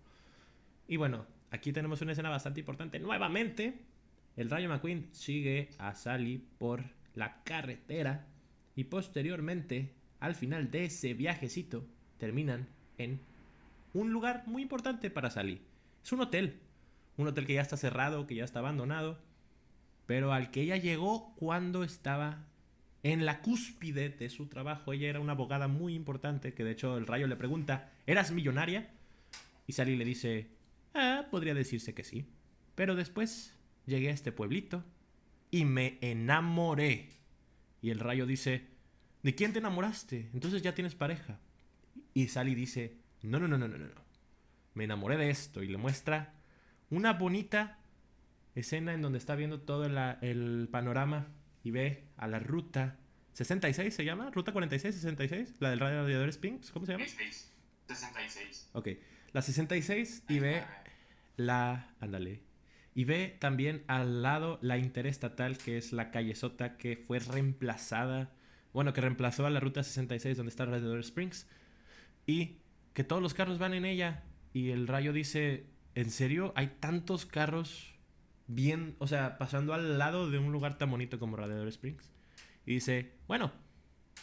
Y bueno, aquí tenemos una escena bastante importante. Nuevamente, el Rayo McQueen sigue a Sally por la carretera y posteriormente, al final de ese viajecito, terminan en un lugar muy importante para Sally. Es un hotel que ya está cerrado, que ya está abandonado, pero al que ella llegó cuando estaba en la cúspide de su trabajo. Ella era una abogada muy importante, que de hecho el Rayo le pregunta: ¿eras millonaria? Y Sally le dice: podría decirse que sí, pero después llegué a este pueblito y me enamoré. Y el Rayo dice: ¿de quién te enamoraste? Entonces ya tienes pareja. Y Sally dice: no, me enamoré de esto. Y le muestra una bonita escena en donde está viendo todo el panorama y ve a la ruta 66, ¿se llama? ¿Ruta 46, 66? ¿La del Radiador Springs? ¿Cómo se llama? 66. Ok, la 66 y ve ándale. Y ve también al lado la interestatal, que es la callezota que fue reemplazada, bueno, que reemplazó a la ruta 66 donde está Radiador Springs, y que todos los carros van en ella. Y el Rayo dice: ¿en serio hay tantos carros bien, o sea, pasando al lado de un lugar tan bonito como Radiador Springs? Y dice: bueno,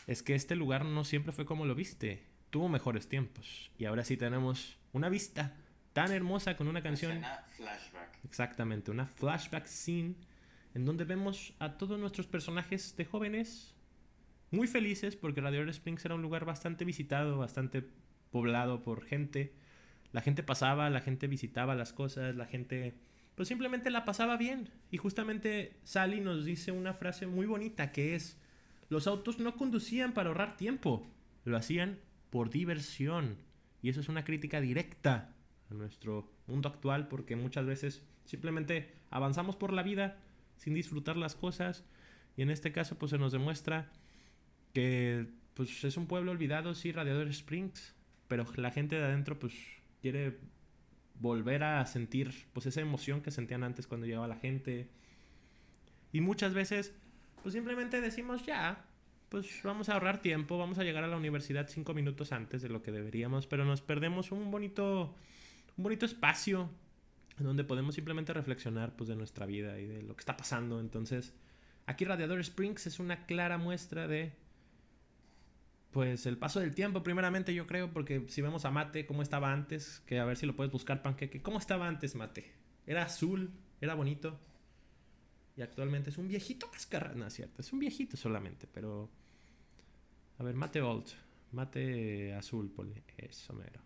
es que este lugar no siempre fue como lo viste, tuvo mejores tiempos. Y ahora sí tenemos una vista tan hermosa con una canción. Escena flashback. Exactamente, una flashback scene en donde vemos a todos nuestros personajes de jóvenes muy felices porque Radiador Springs era un lugar bastante visitado, bastante poblado por gente. La gente pasaba, la gente visitaba las cosas, la gente pues simplemente la pasaba bien. Y justamente Sally nos dice una frase muy bonita que es: los autos no conducían para ahorrar tiempo, lo hacían por diversión. Y eso es una crítica directa a nuestro mundo actual, porque muchas veces simplemente avanzamos por la vida sin disfrutar las cosas. Y en este caso pues se nos demuestra que pues es un pueblo olvidado, sí, Radiador Springs, pero la gente de adentro pues quiere volver a sentir pues esa emoción que sentían antes cuando llegaba la gente. Y muchas veces pues simplemente decimos: ya, pues vamos a ahorrar tiempo, vamos a llegar a la universidad 5 minutos antes de lo que deberíamos, pero nos perdemos un bonito espacio donde podemos simplemente reflexionar pues de nuestra vida y de lo que está pasando. Entonces, aquí Radiador Springs es una clara muestra de pues el paso del tiempo, primeramente yo creo, porque si vemos a Mate, cómo estaba antes, que a ver si lo puedes buscar, Panqueque. ¿Cómo estaba antes Mate? Era azul, era bonito. Y actualmente es un viejito cascarrado. No es cierto, es un viejito solamente, pero... A ver, Mate Old. Mate azul, poli. Eso mero.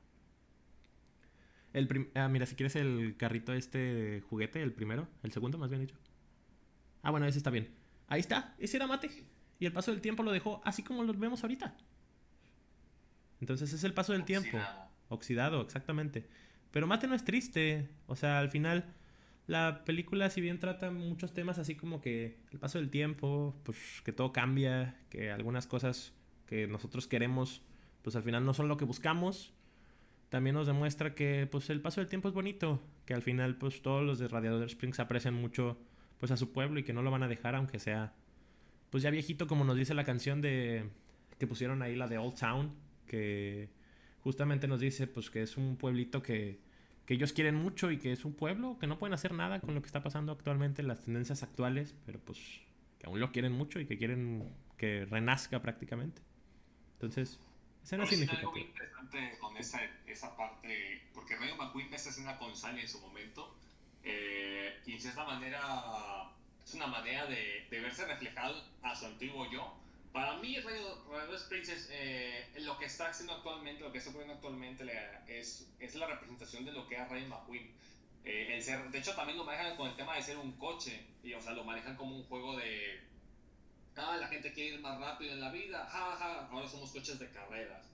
Mira, si quieres el carrito este juguete, el primero, el segundo más bien dicho. Ah, bueno, ese está bien. Ahí está, ese era Mate. Y el paso del tiempo lo dejó así como lo vemos ahorita. Entonces es el paso del tiempo. Oxidado. Oxidado, exactamente. Pero Mate no es triste. O sea, al final la película, si bien trata muchos temas así como que el paso del tiempo, pues que todo cambia, que algunas cosas que nosotros queremos, pues al final no son lo que buscamos. También nos demuestra que pues el paso del tiempo es bonito, que al final pues todos los de Radiador Springs aprecian mucho pues a su pueblo y que no lo van a dejar aunque sea pues ya viejito, como nos dice la canción de que pusieron ahí, la de Old Town, que justamente nos dice pues que es un pueblito que ellos quieren mucho y que es un pueblo que no pueden hacer nada con lo que está pasando actualmente, las tendencias actuales, pero pues que aún lo quieren mucho y que quieren que renazca prácticamente. Entonces, escena Pero sí algo significativa. bien interesante con esa parte, porque Rayo McQueen ve esta escena con Sally en su momento, y de cierta manera es una manera de verse reflejado a su antiguo yo. Para mí, Rayo Springs es lo que está haciendo actualmente, lo que está poniendo actualmente es la representación de lo que es Rayo McQueen. De hecho, también lo manejan con el tema de ser un coche, y o sea, lo manejan como un juego de la gente quiere ir más rápido en la vida, ahora somos coches de carreras.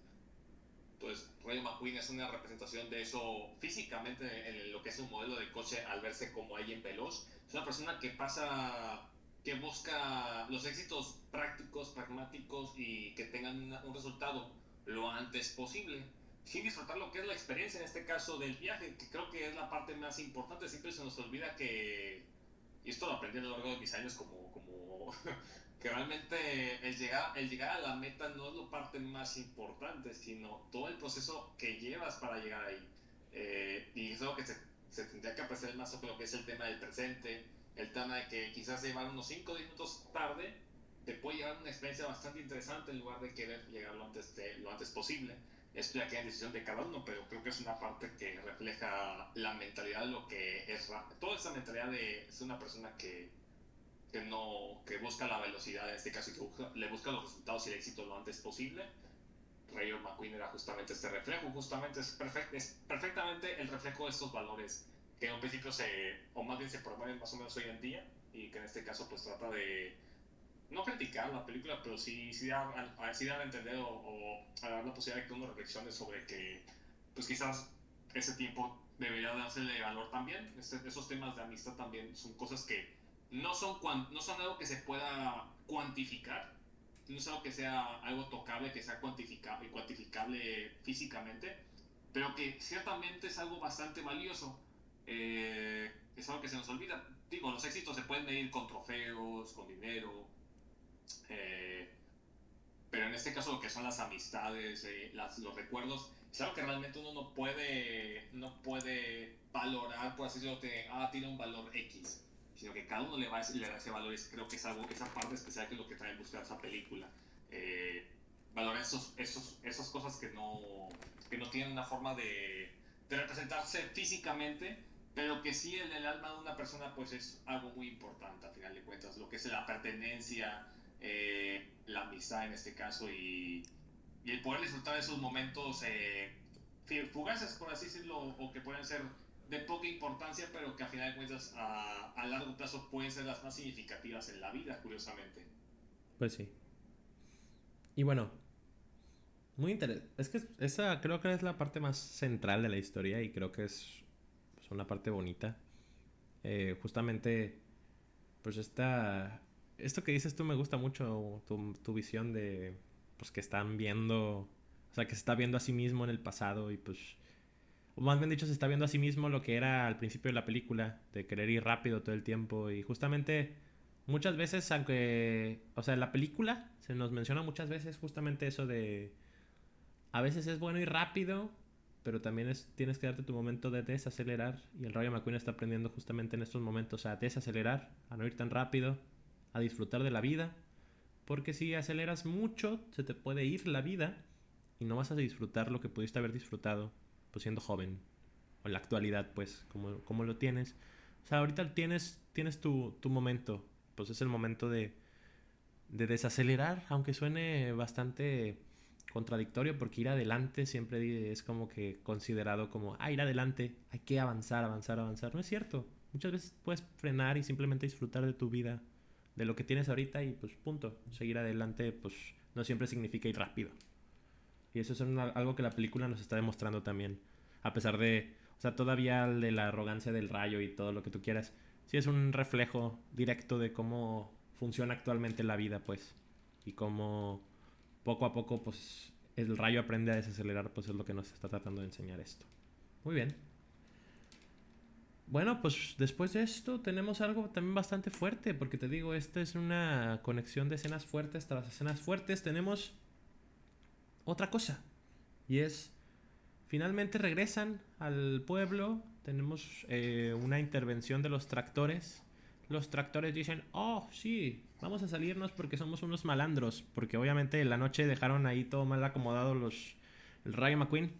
Pues Rayo McQueen es una representación de eso físicamente en lo que es un modelo de coche al verse como alguien veloz. Es una persona que busca los éxitos prácticos, pragmáticos y que tengan un resultado lo antes posible, sin disfrutar lo que es la experiencia, en este caso del viaje, que creo que es la parte más importante. Siempre se nos olvida que, y esto lo aprendí a lo largo de mis años como que realmente el llegar a la meta no es la parte más importante, sino todo el proceso que llevas para llegar ahí. Y eso es lo que se tendría que apreciar más sobre lo que es el tema del presente, el tema de que quizás llevar unos 5 minutos tarde te puede llevar una experiencia bastante interesante en lugar de querer llegar lo antes posible. Esto ya queda en decisión de cada uno, pero creo que es una parte que refleja la mentalidad de lo que es toda esa mentalidad de ser una persona que busca la velocidad en este caso y que le busca los resultados y el éxito lo antes posible. Rayo McQueen era justamente este reflejo, justamente es perfectamente el reflejo de estos valores que en un principio o más bien se promueven más o menos hoy en día, y que en este caso pues trata de no criticar la película, pero sí dar a entender a dar la posibilidad de que uno reflexione sobre que pues quizás ese tiempo debería dársele valor también. Esos temas de amistad también son cosas que no son algo que se pueda cuantificar, no es algo que sea algo tocable, que sea cuantificable físicamente, pero que ciertamente es algo bastante valioso. Es algo que se nos olvida. Digo, los éxitos se pueden medir con trofeos, con dinero, eh, pero en este caso lo que son las amistades, los recuerdos, es algo que realmente uno no puede valorar, por así decirlo, que tiene un valor X, sino que cada uno le da ese valor. Creo que es algo, esa parte especial que es lo que trae en busca de esa película. Eh, Valorar esas cosas que no tienen una forma de representarse físicamente, pero que sí en el alma de una persona pues es algo muy importante, a final de cuentas, lo que es la pertenencia, la amistad en este caso, y el poder disfrutar de esos momentos fugaces, por así decirlo, o que pueden ser de poca importancia, pero que a final de cuentas a largo plazo pueden ser las más significativas en la vida, curiosamente. Pues sí. Y bueno, muy interesante. Es que esa creo que es la parte más central de la historia y creo que es pues, una parte bonita. Justamente, pues esto que dices tú me gusta mucho, tu visión de pues que están viendo, o sea, que se está viendo a sí mismo en el pasado y pues, o más bien dicho, se está viendo a sí mismo lo que era al principio de la película, de querer ir rápido todo el tiempo y justamente muchas veces, aunque, o sea, en la película se nos menciona muchas veces justamente eso de, a veces es bueno ir rápido, pero también tienes que darte tu momento de desacelerar, y el Rayo McQueen está aprendiendo justamente en estos momentos a desacelerar, a no ir tan rápido, a disfrutar de la vida, porque si aceleras mucho se te puede ir la vida y no vas a disfrutar lo que pudiste haber disfrutado pues siendo joven, o en la actualidad pues como lo tienes. O sea, ahorita tienes tu momento, pues es el momento de desacelerar, aunque suene bastante contradictorio, porque ir adelante siempre es como que considerado como, ir adelante, hay que avanzar, avanzar, avanzar. No es cierto. Muchas veces puedes frenar y simplemente disfrutar de tu vida, de lo que tienes ahorita, y pues punto. Seguir adelante pues no siempre significa ir rápido. Y eso es algo que la película nos está demostrando también. A pesar de, o sea, todavía de la arrogancia del rayo y todo lo que tú quieras, sí es un reflejo directo de cómo funciona actualmente la vida, pues. Y cómo poco a poco, pues, el rayo aprende a desacelerar, pues es lo que nos está tratando de enseñar esto. Muy bien. Bueno, pues después de esto tenemos algo también bastante fuerte, porque te digo, esta es una conexión de escenas fuertes tras escenas fuertes. Tenemos otra cosa, y es, finalmente regresan al pueblo, tenemos una intervención de los tractores. Los tractores dicen, oh, sí, vamos a salirnos porque somos unos malandros, porque obviamente en la noche dejaron ahí todo mal acomodado el Rayo McQueen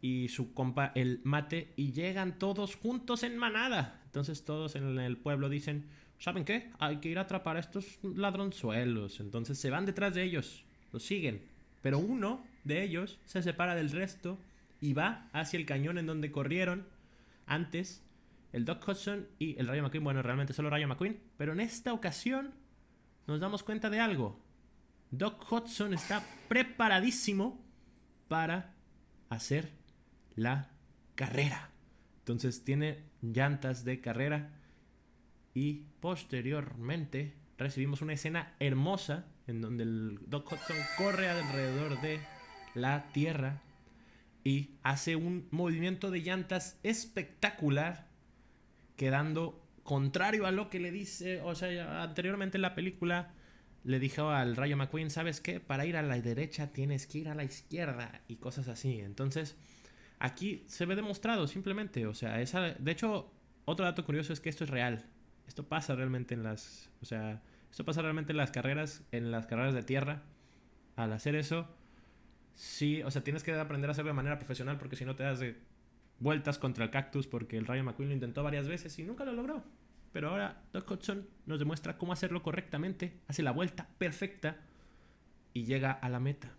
y su compa el Mate, y llegan todos juntos en manada. Entonces todos en el pueblo dicen, ¿saben qué? Hay que ir a atrapar a estos ladronzuelos. Entonces se van detrás de ellos, los siguen, pero uno de ellos se separa del resto y va hacia el cañón en donde corrieron antes el Doc Hudson y el Rayo McQueen. Bueno, realmente solo Rayo McQueen, pero en esta ocasión nos damos cuenta de algo. Doc Hudson está preparadísimo para hacer la carrera. Entonces tiene llantas de carrera, y posteriormente recibimos una escena hermosa en donde el Doc Hudson corre alrededor de la Tierra y hace un movimiento de llantas espectacular, quedando contrario a lo que le dice. O sea, anteriormente en la película le dijo al Rayo McQueen, ¿sabes qué? Para ir a la derecha tienes que ir a la izquierda, y cosas así. Entonces aquí se ve demostrado simplemente, o sea, de hecho, otro dato curioso es que esto es real. Esto pasa realmente esto pasa realmente en las carreras de tierra. Al hacer eso, sí, o sea, tienes que aprender a hacerlo de manera profesional, porque si no te das de vueltas contra el cactus, porque el Rayo McQueen lo intentó varias veces y nunca lo logró. Pero ahora Doc Hudson nos demuestra cómo hacerlo correctamente, hace la vuelta perfecta y llega a la meta.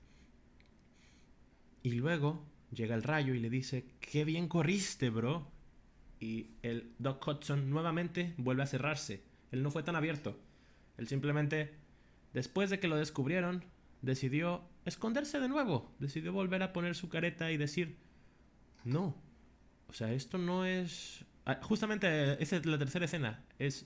Y luego llega el Rayo y le dice, qué bien corriste, bro. Y el Doc Hudson nuevamente vuelve a cerrarse. Él no fue tan abierto. Él simplemente, después de que lo descubrieron, decidió esconderse de nuevo. Decidió volver a poner su careta y decir, no, o sea, esto no es... Justamente esa es la tercera escena.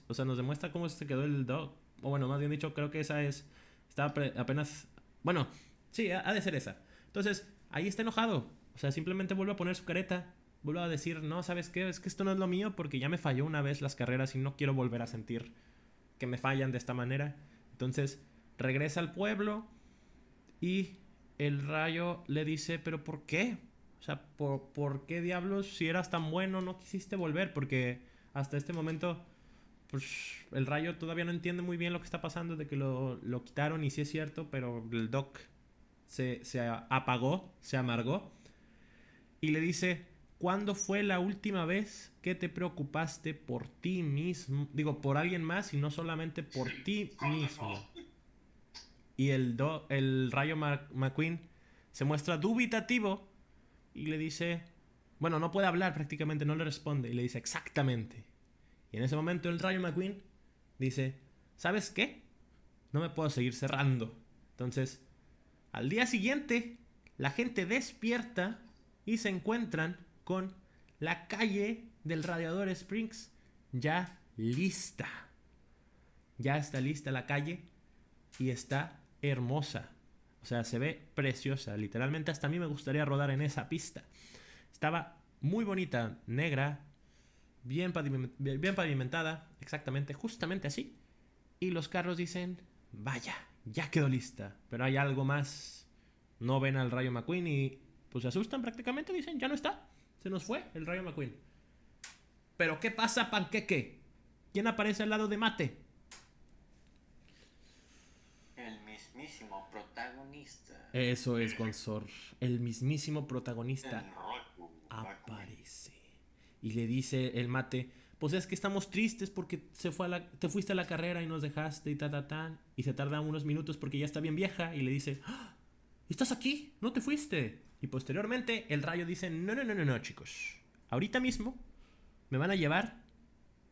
O sea, nos demuestra cómo se quedó el Doc. O bueno, más bien dicho, creo que esa es... Estaba apenas... Bueno, sí, ha de ser esa. Entonces, ahí está enojado. O sea, simplemente vuelve a poner su careta. Vuelve a decir, no, ¿sabes qué? Es que esto no es lo mío, porque ya me falló una vez las carreras y no quiero volver a sentir que me fallan de esta manera. Entonces, regresa al pueblo y el Rayo le dice, ¿pero por qué? O sea, ¿por qué diablos, si eras tan bueno, no quisiste volver? Porque hasta este momento, pues el Rayo todavía no entiende muy bien lo que está pasando, de que lo quitaron, y sí es cierto, pero el Doc se apagó, se amargó, y le dice, ¿cuándo fue la última vez que te preocupaste por ti mismo? Digo, por alguien más y no solamente por ti mismo. Y el Rayo McQueen se muestra dubitativo y le dice, bueno, no puede hablar prácticamente, no le responde, y le dice, exactamente. Y en ese momento el Rayo McQueen dice, ¿sabes qué? No me puedo seguir cerrando. Entonces, al día siguiente, la gente despierta y se encuentran con la calle del Radiador Springs ya lista. Ya está lista la calle y está hermosa. O sea, se ve preciosa. Literalmente hasta a mí me gustaría rodar en esa pista. Estaba muy bonita, negra, bien pavimentada, exactamente, justamente así Y los carros dicen, vaya, ya quedó lista. Pero hay algo más. No ven al Rayo McQueen y pues se asustan prácticamente. Dicen, ya no está. Se nos fue el Rayo McQueen. Pero ¿qué pasa, Panqueque? ¿Quién aparece al lado de Mate? El mismísimo protagonista. Eso es, Gonzor. El mismísimo protagonista El Rayo aparece. Y le dice el Mate, pues es que estamos tristes porque te fuiste a la carrera y nos dejaste y ta. Y se tarda unos minutos porque ya está bien vieja. Y le dice, ¡ah! ¿Estás aquí? ¿No te fuiste? Y posteriormente el Rayo dice, no, chicos. Ahorita mismo me van a llevar.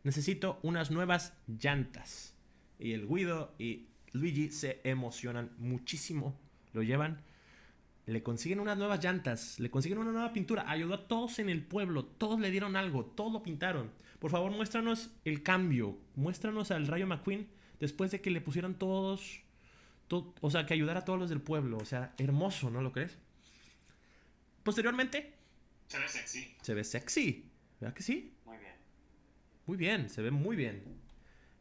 Necesito unas nuevas llantas. Y el Guido y Luigi se emocionan muchísimo. Lo llevan. Le consiguen unas nuevas llantas. Le consiguen una nueva pintura. Ayudó a todos en el pueblo. Todos le dieron algo. Todos lo pintaron. Por favor, muéstranos el cambio. Muéstranos al Rayo McQueen después de que le pusieran todos... o sea, que ayudara a todos los del pueblo. O sea, hermoso, ¿no lo crees? Posteriormente... Se ve sexy. Se ve sexy. ¿Verdad que sí? Muy bien. Muy bien, se ve muy bien.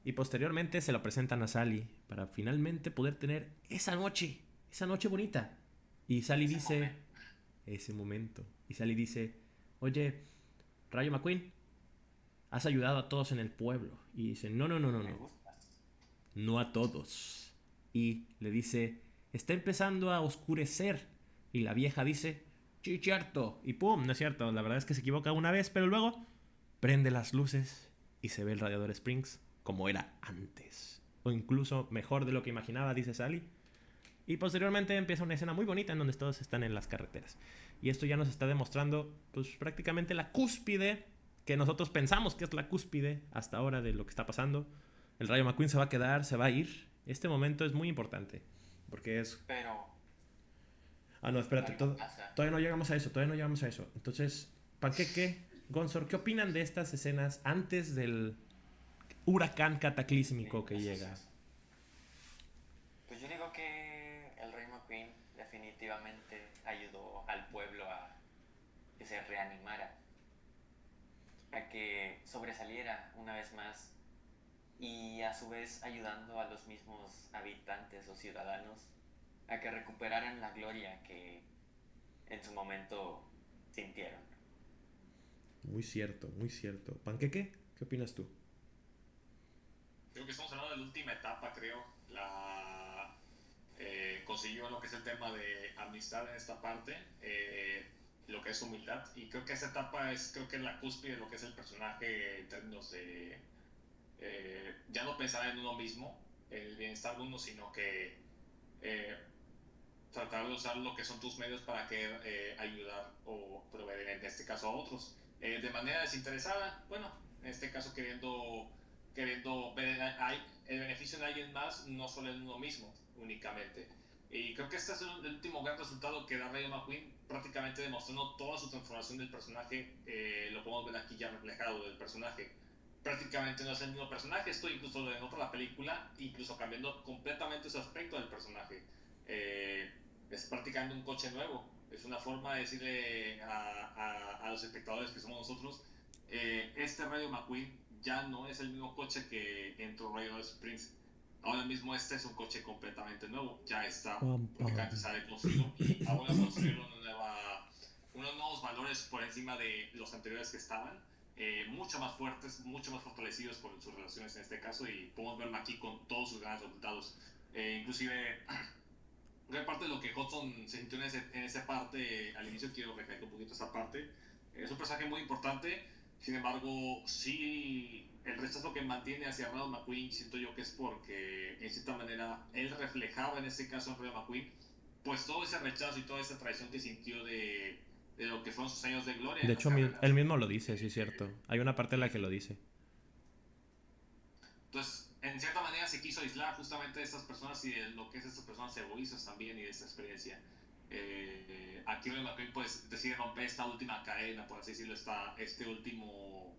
Y posteriormente se lo presentan a Sally para finalmente poder tener esa noche bonita. Y Sally dice... Ese momento. Y Sally dice, oye, Rayo McQueen, has ayudado a todos en el pueblo. Y dice, no. Me gustas. No a todos. Y le dice, está empezando a oscurecer. Y la vieja dice, sí, cierto. Y pum, no es cierto. La verdad es que se equivoca una vez, pero luego prende las luces y se ve el Radiador Springs como era antes. O incluso mejor de lo que imaginaba, dice Sally. Y posteriormente empieza una escena muy bonita en donde todos están en las carreteras. Y esto ya nos está demostrando, pues prácticamente la cúspide, que nosotros pensamos que es la cúspide hasta ahora de lo que está pasando. El Rayo McQueen se va a quedar, se va a ir. Este momento es muy importante. Porque es... Pero Ah, no, espérate. algo pasa. Todavía no llegamos a eso. Entonces, Panqueque, Gonzor, ¿qué opinan de estas escenas antes del huracán cataclísmico que llega? Pues yo digo que el Rey McQueen definitivamente ayudó al pueblo a que se reanimara, a que sobresaliera una vez más y a su vez ayudando a los mismos habitantes o ciudadanos a que recuperaran la gloria que en su momento sintieron. Muy cierto, muy cierto. Panqueque, ¿qué opinas tú? Creo que estamos hablando de la última etapa, creo. Consiguió lo que es el tema de amistad en esta parte, lo que es humildad. Y creo que esa etapa creo que es la cúspide de lo que es el personaje en términos de ya no pensar en uno mismo, en el bienestar de uno, sino que eh, tratar de usar lo que son tus medios para que ayudar o proveer en este caso a otros de manera desinteresada, bueno, en este caso queriendo ver el beneficio en alguien más, no solo en uno mismo únicamente. Y creo que este es el último gran resultado que da Rayo McQueen, prácticamente demostrando toda su transformación del personaje. Lo podemos ver aquí ya reflejado del personaje. Prácticamente no es el mismo personaje, esto incluso lo denota la película, incluso cambiando completamente su aspecto del personaje. Es prácticamente un coche nuevo, es una forma de decirle a los espectadores que somos nosotros, este Rayo McQueen ya no es el mismo coche que entró Rayo Springs. Ahora mismo este es un coche completamente nuevo, ya está prácticamente se ha construido y ahora construir unos nuevos valores por encima de los anteriores que estaban, mucho más fuertes, mucho más fortalecidos con sus relaciones en este caso, y podemos verlo aquí con todos sus grandes resultados. Inclusive gran parte de lo que Hudson se sintió en esa parte al inicio, quiero recalcar un poquito esa parte. Es un personaje muy importante, sin embargo, sí, el rechazo que mantiene hacia Rayo McQueen, siento yo que es porque, en cierta manera, él reflejaba en este caso en Rayo McQueen, pues todo ese rechazo y toda esa traición que sintió de lo que fueron sus años de gloria De en las hecho, carreras. él mismo lo dice, sí es cierto. Hay una parte en la que lo dice. Entonces, en cierta manera se quiso aislar justamente de estas personas y de lo que es estas personas egoístas también y de esta experiencia. Aquí Rayo McQueen pues decide romper esta última cadena, por así decirlo, este último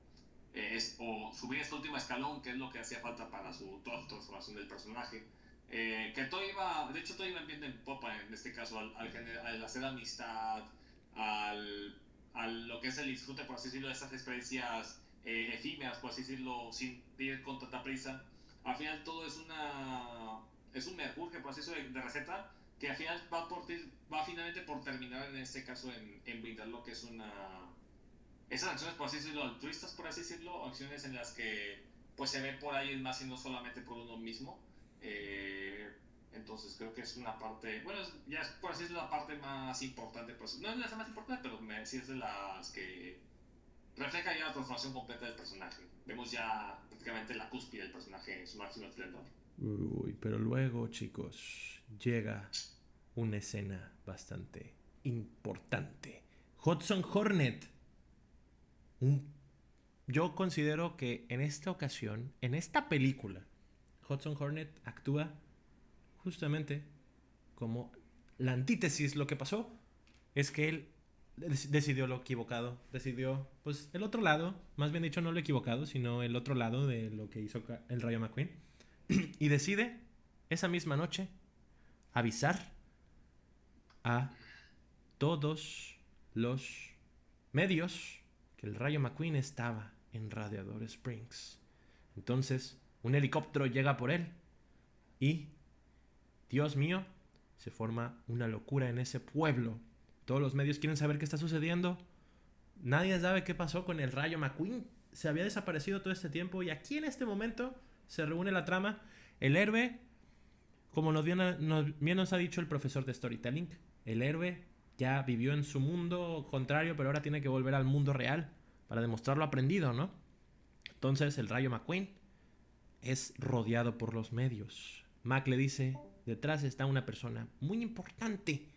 o subir este último escalón, que es lo que hacía falta para toda su transformación del personaje. Que todo iba, de hecho todo iba bien en popa en este caso, al hacer amistad, al lo que es el disfrute, por así decirlo, de estas experiencias efímeras, por así decirlo, sin ir con tanta prisa. al final todo es un merjurje, por así decirlo, de receta, que al final va finalmente por terminar en este caso en brindar lo que es esas acciones, por así decirlo, altruistas, por así decirlo, acciones en las que pues se ve por ahí el más y no solamente por uno mismo. Eh, entonces creo que es una parte, bueno, ya es por así decirlo la parte más importante, pues no es la más importante, pero sí es de las que refleja ya la transformación completa del personaje. Vemos ya prácticamente la cúspide del personaje en su máximo esplendor. Uy, pero luego, chicos, llega una escena bastante importante. Hudson Hornet. Un- Yo considero que en esta ocasión, en esta película, Hudson Hornet actúa justamente como la antítesis. Lo que pasó es que él decidió lo equivocado. Decidió, pues, el otro lado. Más bien dicho, no lo equivocado, sino el otro lado de lo que hizo el Rayo McQueen. Y decide, esa misma noche, avisar a todos los medios que el Rayo McQueen estaba en Radiador Springs. Entonces, un helicóptero llega por él y, Dios mío, se forma una locura en ese pueblo. Todos los medios quieren saber qué está sucediendo. Nadie sabe qué pasó con el Rayo McQueen. Se había desaparecido todo este tiempo y aquí en este momento se reúne la trama. El héroe, como bien nos ha dicho el profesor de storytelling, el héroe ya vivió en su mundo contrario, pero ahora tiene que volver al mundo real para demostrar lo aprendido, ¿no? Entonces el Rayo McQueen es rodeado por los medios. Mac le dice, detrás está una persona muy importante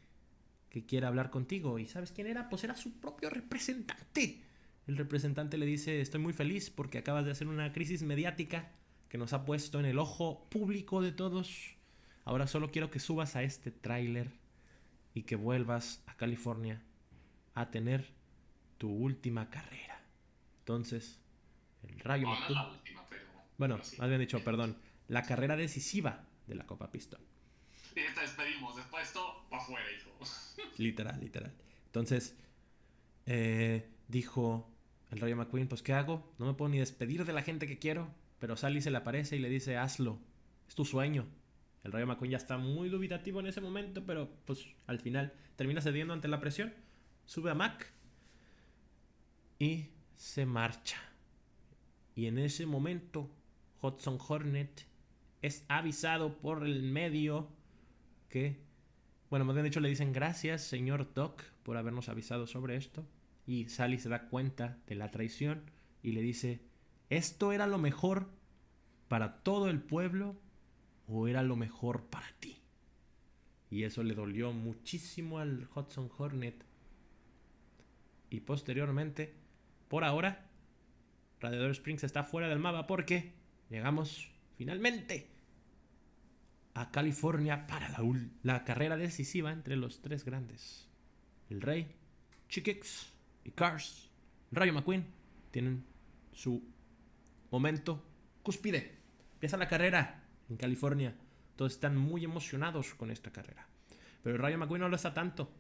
que quiere hablar contigo. ¿Y sabes quién era? Pues era su propio representante. El representante le dice, estoy muy feliz porque acabas de hacer una crisis mediática que nos ha puesto en el ojo público de todos. Ahora solo quiero que subas a este tráiler y que vuelvas a California a tener tu última carrera. Entonces, el Rayo No, no es McQueen... la última, Bueno, pero sí. más bien dicho, perdón, la carrera decisiva de la Copa Pistón. Y te despedimos, después de esto, para afuera, hijo. Literal, literal. Entonces, dijo el Rayo McQueen, pues ¿qué hago? No me puedo ni despedir de la gente que quiero. Pero Sally se le aparece y le dice, hazlo, es tu sueño. El Rayo McQueen ya está muy dubitativo en ese momento, pero pues al final termina cediendo ante la presión. Sube a Mac y se marcha. Y en ese momento, Hudson Hornet es avisado por el medio que, bueno, más bien dicho, le dicen gracias, señor Doc, por habernos avisado sobre esto. Y Sally se da cuenta de la traición y le dice, ¿esto era lo mejor para todo el pueblo o era lo mejor para ti? Y eso le dolió muchísimo al Hudson Hornet. Y posteriormente, por ahora, Radiador Springs está fuera del mapa porque llegamos finalmente a California para la carrera decisiva entre los tres grandes. El Rey, Chickix y Cars. Rayo McQueen tienen su momento cúspide. Empieza la carrera en California. Todos están muy emocionados con esta carrera. Pero el Rayo McQueen no lo está tanto.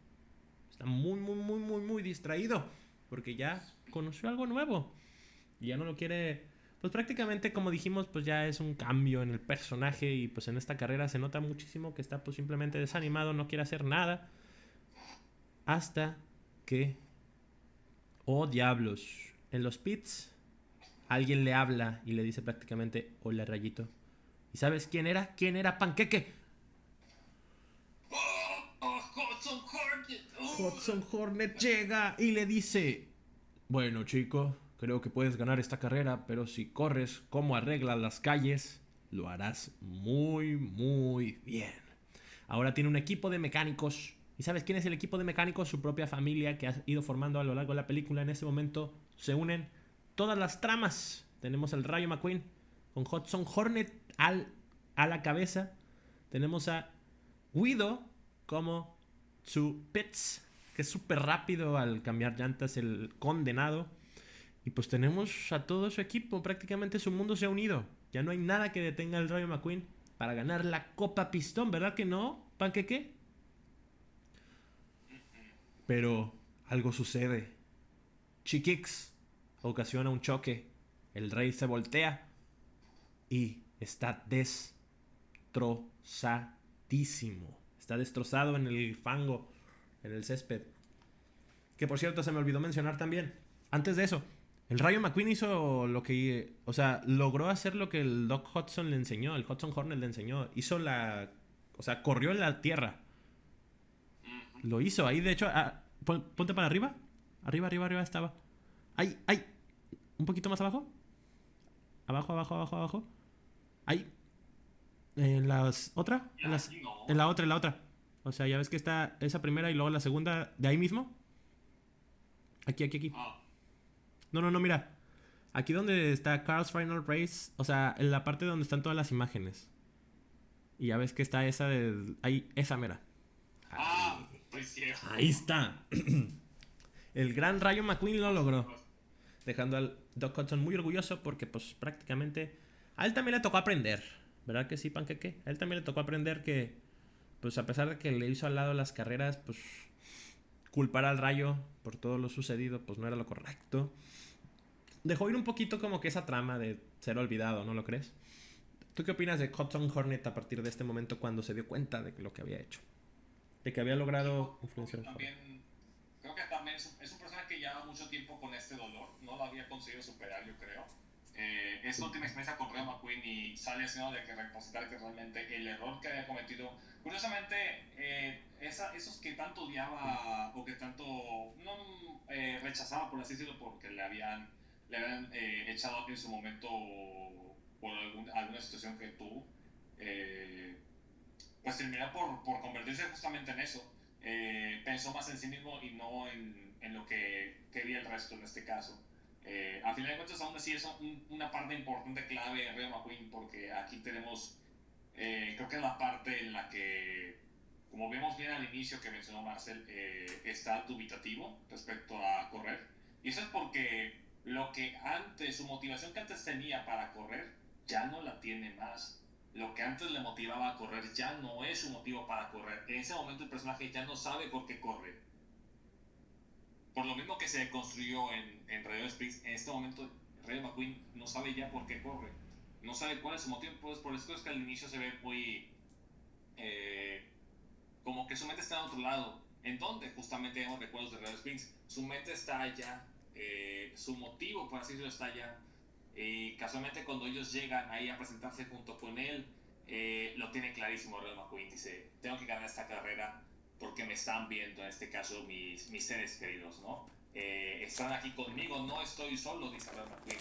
Está muy distraído. Porque ya conoció algo nuevo. Y ya no lo quiere. Pues prácticamente, como dijimos, pues ya es un cambio en el personaje. Y pues en esta carrera se nota muchísimo que está pues simplemente desanimado. No quiere hacer nada. Hasta que... oh diablos. En los pits alguien le habla y le dice prácticamente, hola Rayito. ¿Y sabes quién era? ¿Quién era Panqueque? Hudson Hornet. Hudson Hornet llega y le dice, bueno chico, creo que puedes ganar esta carrera, pero si corres como arreglas las calles, lo harás muy bien. Ahora tiene un equipo de mecánicos. ¿Y sabes quién es el equipo de mecánicos? Su propia familia que ha ido formando a lo largo de la película. En ese momento se unen todas las tramas. Tenemos al Rayo McQueen con Hudson Hornet a la cabeza. Tenemos a Guido como su Pitts, que es súper rápido al cambiar llantas, el condenado. Y pues tenemos a todo su equipo. Prácticamente su mundo se ha unido. Ya no hay nada que detenga al Rayo McQueen para ganar la Copa Pistón, ¿verdad que no, Panqueque? Pero algo sucede. Chiquix ocasiona un choque. El rey se voltea y está destrozadísimo. Está destrozado en el fango, en el césped. Que por cierto, se me olvidó mencionar también. Antes de eso, el Rayo McQueen hizo lo que... O sea, logró hacer lo que el Doc Hudson le enseñó. El Hudson Hornet le enseñó. Hizo la... O sea, corrió en la tierra. Lo hizo. Ahí, de hecho... ponte para arriba. Arriba estaba. Ahí. Un poquito más abajo. Abajo. Ahí. En las... ¿Otra? En la otra. O sea, ya ves que está esa primera y luego la segunda de ahí mismo. Aquí. No, mira. Aquí donde está Carl's Final Race. O sea, en la parte donde están todas las imágenes. Y ya ves que está esa de... Ahí, esa mera. Ahí está. El gran Rayo McQueen lo logró. Dejando al Doc Hudson muy orgulloso porque pues prácticamente... A él también le tocó aprender. ¿Verdad que sí, Panqueque? A él también le tocó aprender que... Pues a pesar de que le hizo al lado las carreras, pues... Culpar al Rayo por todo lo sucedido, pues no era lo correcto. Dejó ir un poquito como que esa trama de ser olvidado, ¿no lo crees? ¿Tú qué opinas de Hudson Hornet a partir de este momento cuando se dio cuenta de lo que había hecho? De que había logrado influenciar al Creo que también es un personaje que lleva mucho tiempo con este dolor. No lo había conseguido superar, yo creo. Esta última experiencia con Rayo McQueen y sale haciendo de que repositar que realmente el error que había cometido. Curiosamente, esos que tanto odiaba o que tanto no rechazaba, por así decirlo, porque le habían echado en su momento por alguna situación que tuvo, pues terminó por convertirse justamente en eso. Pensó más en sí mismo y no en lo que quería el resto en este caso. A final de cuentas, aún así es una parte importante clave en Rayo McQueen, porque aquí tenemos, creo que es la parte en la que, como vemos bien al inicio que mencionó Marcel, está dubitativo respecto a correr. Y eso es porque su motivación que antes tenía para correr, ya no la tiene más. Lo que antes le motivaba a correr ya no es su motivo para correr. En ese momento el personaje ya no sabe por qué corre. Por lo mismo que se construyó en Radio Springs, en este momento Rayo McQueen no sabe ya por qué corre. No sabe cuál es su motivo. Pues por eso es que al inicio se ve muy... como que su mente está en otro lado. En donde justamente vemos recuerdos de Radio Springs. Su mente está allá. Su motivo, por así decirlo, está allá. Y casualmente cuando ellos llegan ahí a presentarse junto con él, lo tiene clarísimo Rayo McQueen. Dice, tengo que ganar esta carrera porque me están viendo, en este caso, mis seres queridos, ¿no? Están aquí conmigo, no estoy solo, dice Rayo McQueen.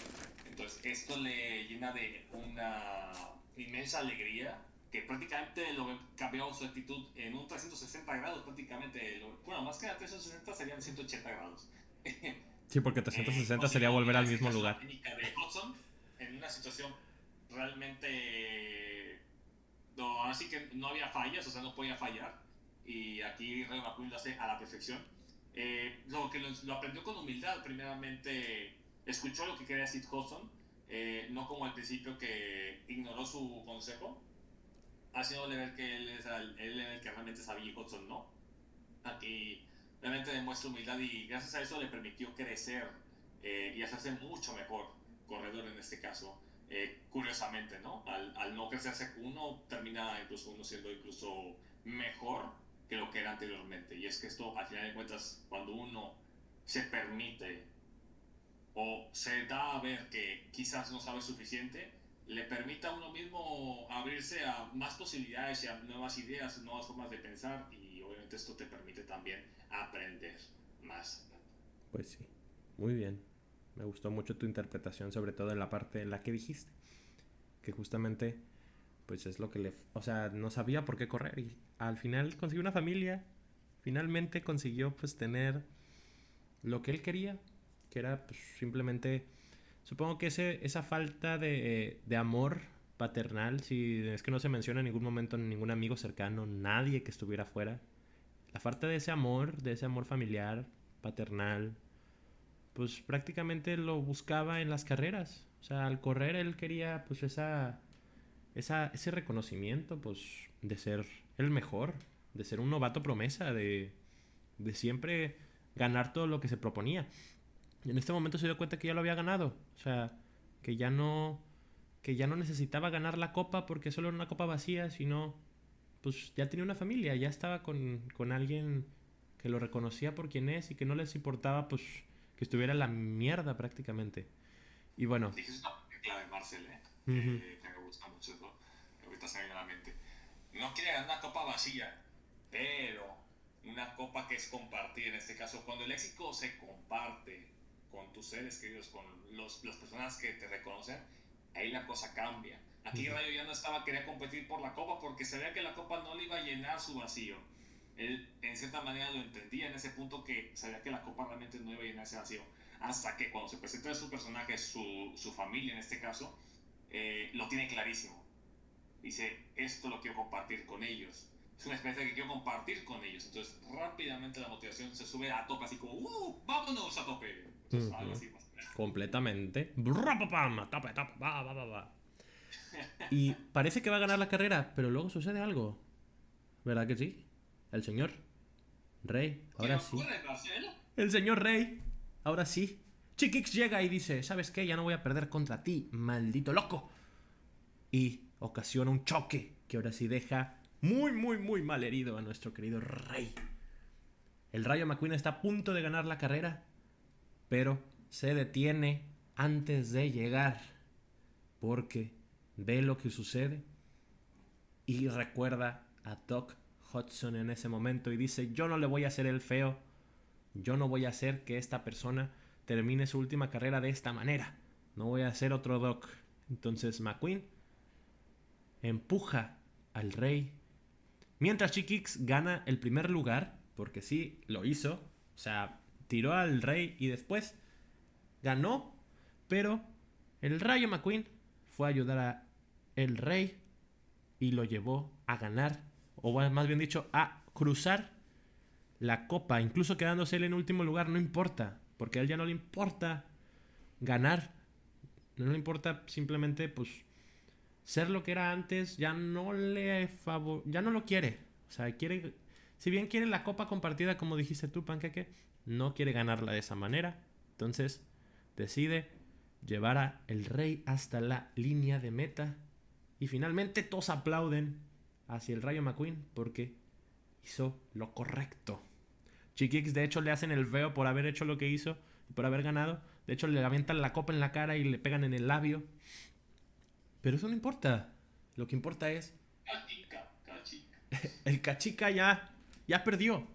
Entonces esto le llena de una inmensa alegría que prácticamente lo cambió su actitud en un 360 grados prácticamente. Bueno, más que a 360 serían 180 grados. Sí, porque 360 sería volver al mismo lugar. De Hudson, en una situación realmente... No, así que no había fallas, o sea, no podía fallar. Y aquí Rayo McQueen lo hace a la perfección. Lo aprendió con humildad, primeramente escuchó lo que quería Sid Hudson, no como al principio que ignoró su consejo, haciéndole ver que él era el que realmente sabía y Hudson no. Aquí realmente demuestra humildad y gracias a eso le permitió crecer y hacerse mucho mejor corredor en este caso. Curiosamente, ¿no? Al no crecerse uno, termina incluso uno siendo incluso mejor que lo que era anteriormente. Y es que esto, al final de cuentas, cuando uno se permite o se da a ver que quizás no sabe suficiente, le permite a uno mismo abrirse a más posibilidades y a nuevas ideas, nuevas formas de pensar, y obviamente esto te permite también aprender más. Pues sí, muy bien. Me gustó mucho tu interpretación, sobre todo en la parte en la que dijiste que justamente pues es lo que le... O sea, no sabía por qué correr y al final consiguió una familia. Finalmente consiguió pues tener lo que él quería, que era pues simplemente... Supongo que esa falta de amor paternal, si es que no se menciona en ningún momento ningún amigo cercano, nadie que estuviera afuera. La falta de ese amor familiar, paternal, pues prácticamente lo buscaba en las carreras. O sea, al correr él quería pues ese reconocimiento pues de ser el mejor, de ser un novato promesa, de siempre ganar todo lo que se proponía. Y en este momento se dio cuenta que ya lo había ganado. O sea, que ya no que ya no necesitaba ganar la copa porque solo era una copa vacía, sino pues ya tenía una familia, ya estaba con alguien que lo reconocía por quien es y que no les importaba pues que estuviera en la mierda prácticamente. Y bueno, Dijiste una clave, Marcel, ujú, que me gusta mucho, ¿no? Ahorita se me viene a la mente. No quiere ganar una copa vacía, pero una copa que es compartida. En este caso, cuando el éxito se comparte con tus seres queridos, con las personas que te reconocen, ahí la cosa cambia. Aquí ujú, Rayo ya no estaba, quería competir por la copa porque sabía que la copa no le iba a llenar su vacío. Él, en cierta manera, lo entendía en ese punto que sabía que la copa realmente no iba a llenar ese vacío. Hasta que cuando se presenta su personaje, su familia en este caso, lo tiene clarísimo. Dice, esto lo quiero compartir con ellos. Es una experiencia que quiero compartir con ellos. Entonces, rápidamente la motivación se sube a tope, así como, vámonos a tope. Entonces, algo ujú, así más. completamente. Brrrapapam, tope, tope, va, va, va, va. Y parece que va a ganar la carrera, pero luego sucede algo. ¿Verdad que sí? El señor Rey, ¿Qué ahora sí. ocurre, Marcel? El señor Rey, ahora sí. Chiquix llega y dice, ¿sabes qué? Ya no voy a perder contra ti, maldito loco. Y ocasiona un choque que ahora sí deja muy, muy, muy mal herido a nuestro querido Rey. El Rayo McQueen está a punto de ganar la carrera, pero se detiene antes de llegar porque ve lo que sucede y recuerda a Doc Hudson en ese momento y dice, yo no le voy a hacer el feo, yo no voy a hacer que esta persona termine su última carrera de esta manera, no voy a hacer otro Doc. Entonces McQueen empuja al Rey, mientras Chiquix gana el primer lugar, porque sí, lo hizo, o sea, tiró al Rey y después ganó, pero el Rayo McQueen fue a ayudar a el Rey y lo llevó a ganar, o más bien dicho, a cruzar la copa, incluso quedándose él en último lugar, no importa, porque a él ya no le importa ganar, no le importa simplemente pues ser lo que era antes, ya no lo quiere, o sea, quiere, si bien quiere la copa compartida como dijiste tú, Panqueque, no quiere ganarla de esa manera, entonces decide llevar a el Rey hasta la línea de meta y finalmente todos aplauden hacia el Rayo McQueen porque hizo lo correcto. Chiquix de hecho le hacen el feo por haber hecho lo que hizo y por haber ganado. De hecho le avientan la copa en la cara y le pegan en el labio. Pero eso no importa. Lo que importa es Cachica, cachica. el cachica ya perdió.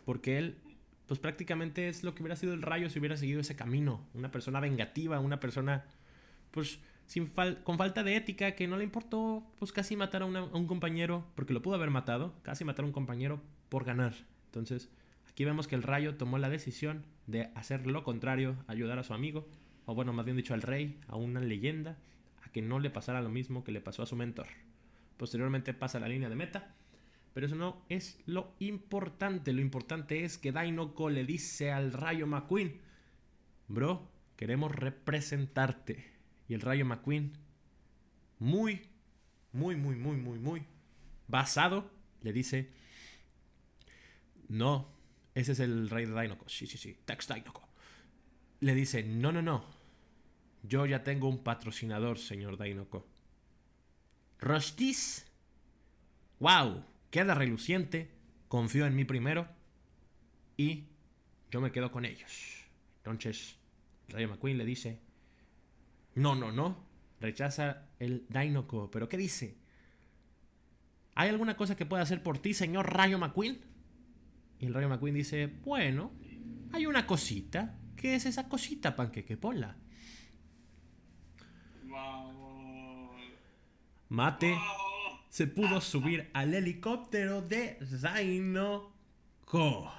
Porque él pues prácticamente es lo que hubiera sido el Rayo si hubiera seguido ese camino. Una persona vengativa, una persona pues con falta de ética, que no le importó pues casi matar a un compañero, porque lo pudo haber matado, casi matar a un compañero por ganar. Entonces, aquí vemos que el Rayo tomó la decisión de hacer lo contrario, ayudar a su amigo, o bueno, más bien dicho al Rey, a una leyenda, a que no le pasara lo mismo que le pasó a su mentor. Posteriormente pasa la línea de meta, pero eso no es lo importante es que Dinoco le dice al Rayo McQueen, bro, queremos representarte. Y el Rayo McQueen, muy, muy, muy, muy, muy, muy basado, le dice, no, ese es el rey de Dinoco. Sí, sí, sí, Tex Dinoco. Le dice, no, no, no, yo ya tengo un patrocinador, señor Dinoco. Rostis, wow, queda reluciente, confío en mí primero y yo me quedo con ellos. Entonces, el Rayo McQueen le dice, no, no, no, rechaza el Dinoco, pero ¿qué dice? ¿Hay alguna cosa que pueda hacer por ti, señor Rayo McQueen? Y el Rayo McQueen dice, bueno, hay una cosita. ¿Qué es esa cosita, Panqueque? Ponla. Vamos. Mate Vamos. se pudo subir al helicóptero de Dinoco.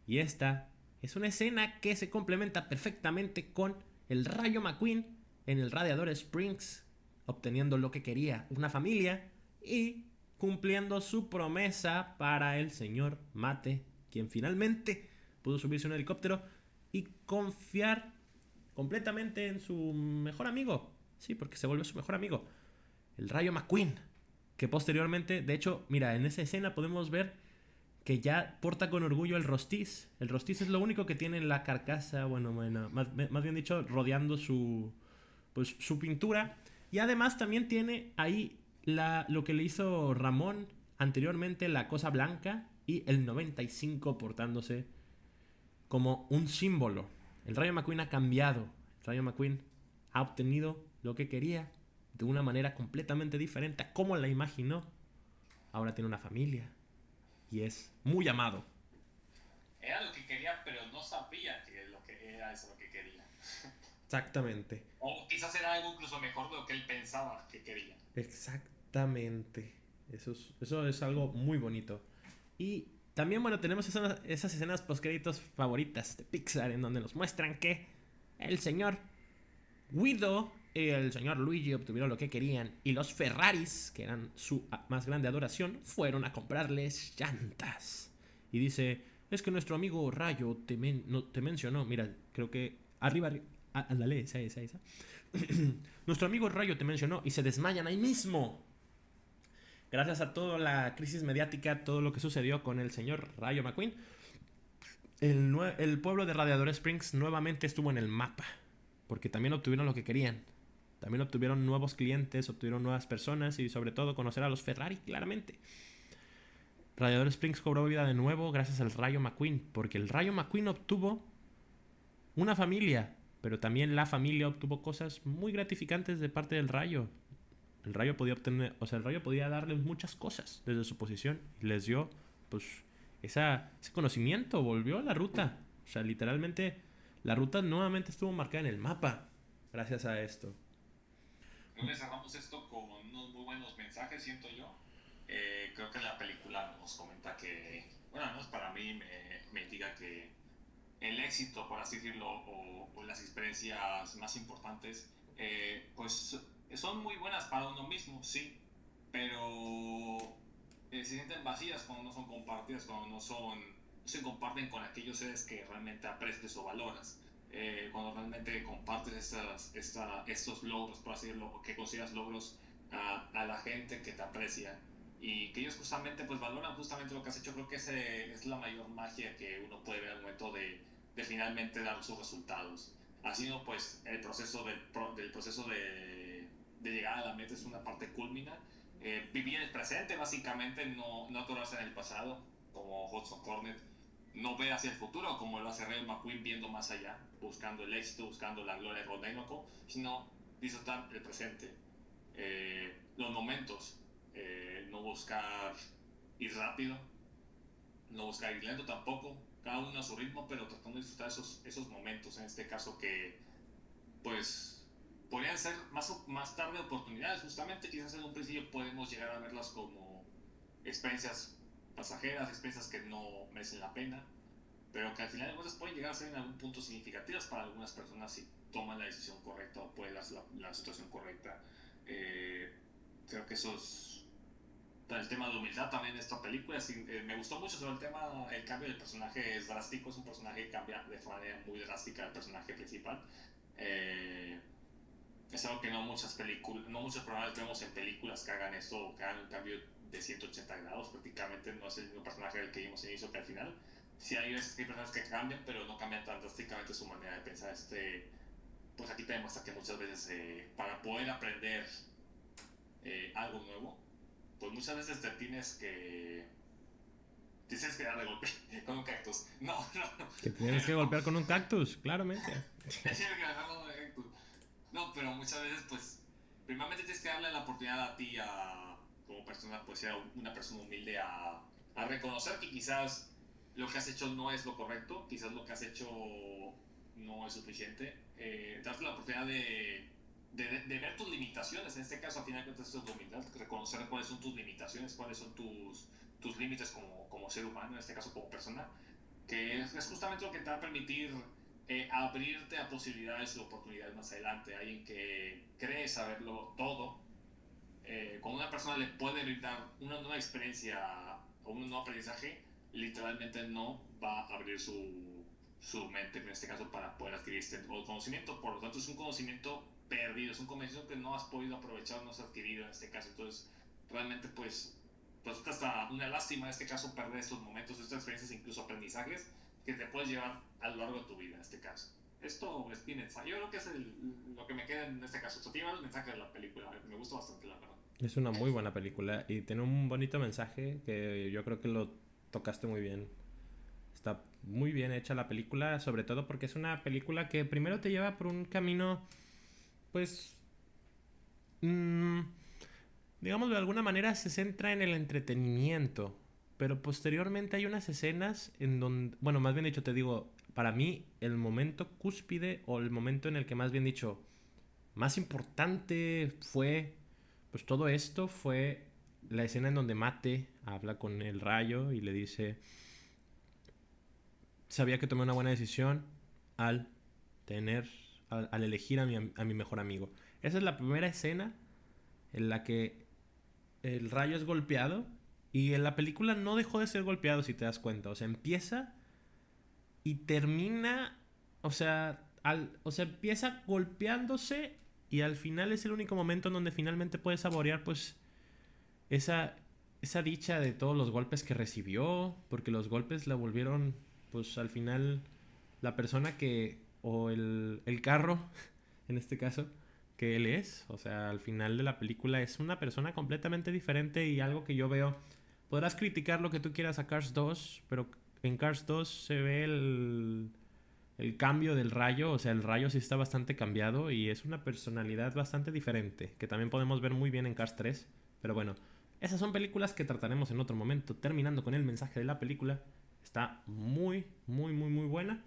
Y esta es una escena que se complementa perfectamente con el Rayo McQueen en el Radiador Springs, obteniendo lo que quería, una familia, y cumpliendo su promesa para el señor Mate, quien finalmente pudo subirse a un helicóptero y confiar completamente en su mejor amigo. Sí, porque se volvió su mejor amigo, el Rayo McQueen, que posteriormente, de hecho, mira, en esa escena podemos ver que ya porta con orgullo el Rostiz. El Rostiz es lo único que tiene en la carcasa, bueno, más bien dicho, rodeando pues su pintura. Y además también tiene ahí lo que le hizo Ramón anteriormente, la Cosa Blanca, y el 95 portándose como un símbolo. El Rayo McQueen ha cambiado. El Rayo McQueen ha obtenido lo que quería de una manera completamente diferente a como la imaginó. Ahora tiene una familia y es muy amado. Era lo que quería, pero no sabía que lo que era eso lo que quería. Exactamente. O quizás era algo incluso mejor de lo que él pensaba que quería. Exactamente. Eso es algo muy bonito. Y también, bueno, tenemos esas escenas postcréditos favoritas de Pixar en donde nos muestran que el señor Guido y el señor Luigi obtuvieron lo que querían y los Ferraris, que eran su más grande adoración, fueron a comprarles llantas. Y dice, es que nuestro amigo Rayo te mencionó, mira, creo que arriba, ándale, esa. Nuestro amigo Rayo te mencionó y se desmayan ahí mismo. Gracias a toda la crisis mediática, todo lo que sucedió con el señor Rayo McQueen, el pueblo de Radiador Springs nuevamente estuvo en el mapa. Porque también obtuvieron lo que querían. También obtuvieron nuevos clientes, obtuvieron nuevas personas y sobre todo conocer a los Ferrari, claramente. Radiador Springs cobró vida de nuevo gracias al Rayo McQueen. Porque el Rayo McQueen obtuvo una familia, pero también la familia obtuvo cosas muy gratificantes de parte del Rayo. El Rayo podía obtener, o sea, el Rayo podía darles muchas cosas desde su posición y les dio, pues, ese conocimiento, volvió a la ruta. O sea, literalmente, la ruta nuevamente estuvo marcada en el mapa gracias a esto. Creo que cerramos esto con unos muy buenos mensajes, siento yo. Creo que la película nos comenta que, bueno, al menos para mí me indica que el éxito, por así decirlo, o las experiencias más importantes, pues son muy buenas para uno mismo, sí, pero se sienten vacías cuando no son compartidas, cuando no se comparten con aquellos seres que realmente aprecias o valoras. Cuando realmente compartes estos logros, por así decirlo, o que consideras logros a la gente que te aprecia y que ellos justamente pues valoran justamente lo que has hecho. Creo que ese es la mayor magia que uno puede ver al momento de finalmente dar sus resultados. Así no, pues el proceso del proceso de llegar a la meta es una parte culmina. Vivir el presente, básicamente, no atorarse en el pasado, como Hudson Hornet, no ver hacia el futuro, como lo hace Ray McQueen, viendo más allá, buscando el éxito, buscando la gloria de Rodneynoco, sino disfrutar el presente, los momentos, no buscar ir rápido, no buscar ir lento tampoco, cada uno a su ritmo, pero tratando de disfrutar esos momentos, en este caso que, pues, podrían ser más tarde oportunidades, justamente, quizás en un principio podemos llegar a verlas como experiencias pasajeras, experiencias que no merecen la pena, pero que al final de cuentas pueden llegar a ser en algún punto significativas para algunas personas si toman la decisión correcta o pueden la situación correcta. Creo que eso es el tema de humildad también de esta película. Me gustó mucho sobre el tema, el cambio del personaje es drástico, es un personaje que cambia de manera muy drástica el personaje principal. Eh, es algo que no muchos programas vemos en películas que hagan esto, que hagan un cambio de 180 grados, prácticamente no es el mismo personaje del que vimos en inicio que al final. Sí hay veces que hay personas que cambian, pero no cambian tan drásticamente su manera de pensar. Pues aquí te demuestra que muchas veces para poder aprender algo nuevo, pues muchas veces tienes que dar de golpe con un cactus. No. Que tienes que golpear con un cactus, claramente. Tienes que agarrarlo con un cactus. No, pero muchas veces, pues, primeramente tienes que darle la oportunidad a ti, como persona, pues, ser una persona humilde, a reconocer que quizás lo que has hecho no es lo correcto, quizás lo que has hecho no es suficiente. Darte la oportunidad de ver tus limitaciones. En este caso, al final de cuentas, esto es la humildad, reconocer cuáles son tus limitaciones, cuáles son tus límites como ser humano, en este caso como persona, que es justamente lo que te va a permitir abrirte a posibilidades y oportunidades más adelante. Alguien que cree saberlo todo, cuando una persona le puede brindar una nueva experiencia o un nuevo aprendizaje, literalmente no va a abrir su mente, en este caso, para poder adquirir este conocimiento. Por lo tanto, es un conocimiento perdido, es un conocimiento que no has podido aprovechar, no has adquirido en este caso. Entonces, realmente, pues hasta una lástima en este caso perder estos momentos, estas experiencias, incluso aprendizajes que te puedes llevar a lo largo de tu vida en este caso. esto es bien mensaje. Yo creo que es lo que me queda en este caso. O sea, tiene el mensaje de la película. Me gusta bastante, la verdad. Es una muy buena película y tiene un bonito mensaje que yo creo que lo tocaste muy bien. Está muy bien hecha la película, sobre todo porque es una película que primero te lleva por un camino, pues, mm, digamos de alguna manera se centra en el entretenimiento, pero posteriormente hay unas escenas en donde, bueno, más bien dicho te digo, para mí el momento cúspide o el momento en el que más bien dicho más importante fue, pues todo esto fue la escena en donde Mate habla con el Rayo y le dice, sabía que tomé una buena decisión al tener, al elegir a mi mejor amigo. Esa es la primera escena en la que el Rayo es golpeado y en la película no dejó de ser golpeado si te das cuenta. O sea, empieza y termina, o sea, empieza golpeándose y al final es el único momento en donde finalmente puede saborear pues esa, esa dicha de todos los golpes que recibió, porque los golpes la volvieron pues al final la persona que, o el carro, en este caso, que él es. O sea, al final de la película es una persona completamente diferente y algo que yo veo. Podrás criticar lo que tú quieras a Cars 2, pero en Cars 2 se ve el cambio del Rayo. O sea, el Rayo sí está bastante cambiado y es una personalidad bastante diferente, que también podemos ver muy bien en Cars 3. Pero bueno, esas son películas que trataremos en otro momento. Terminando con el mensaje de la película, está muy, muy, muy, muy buena.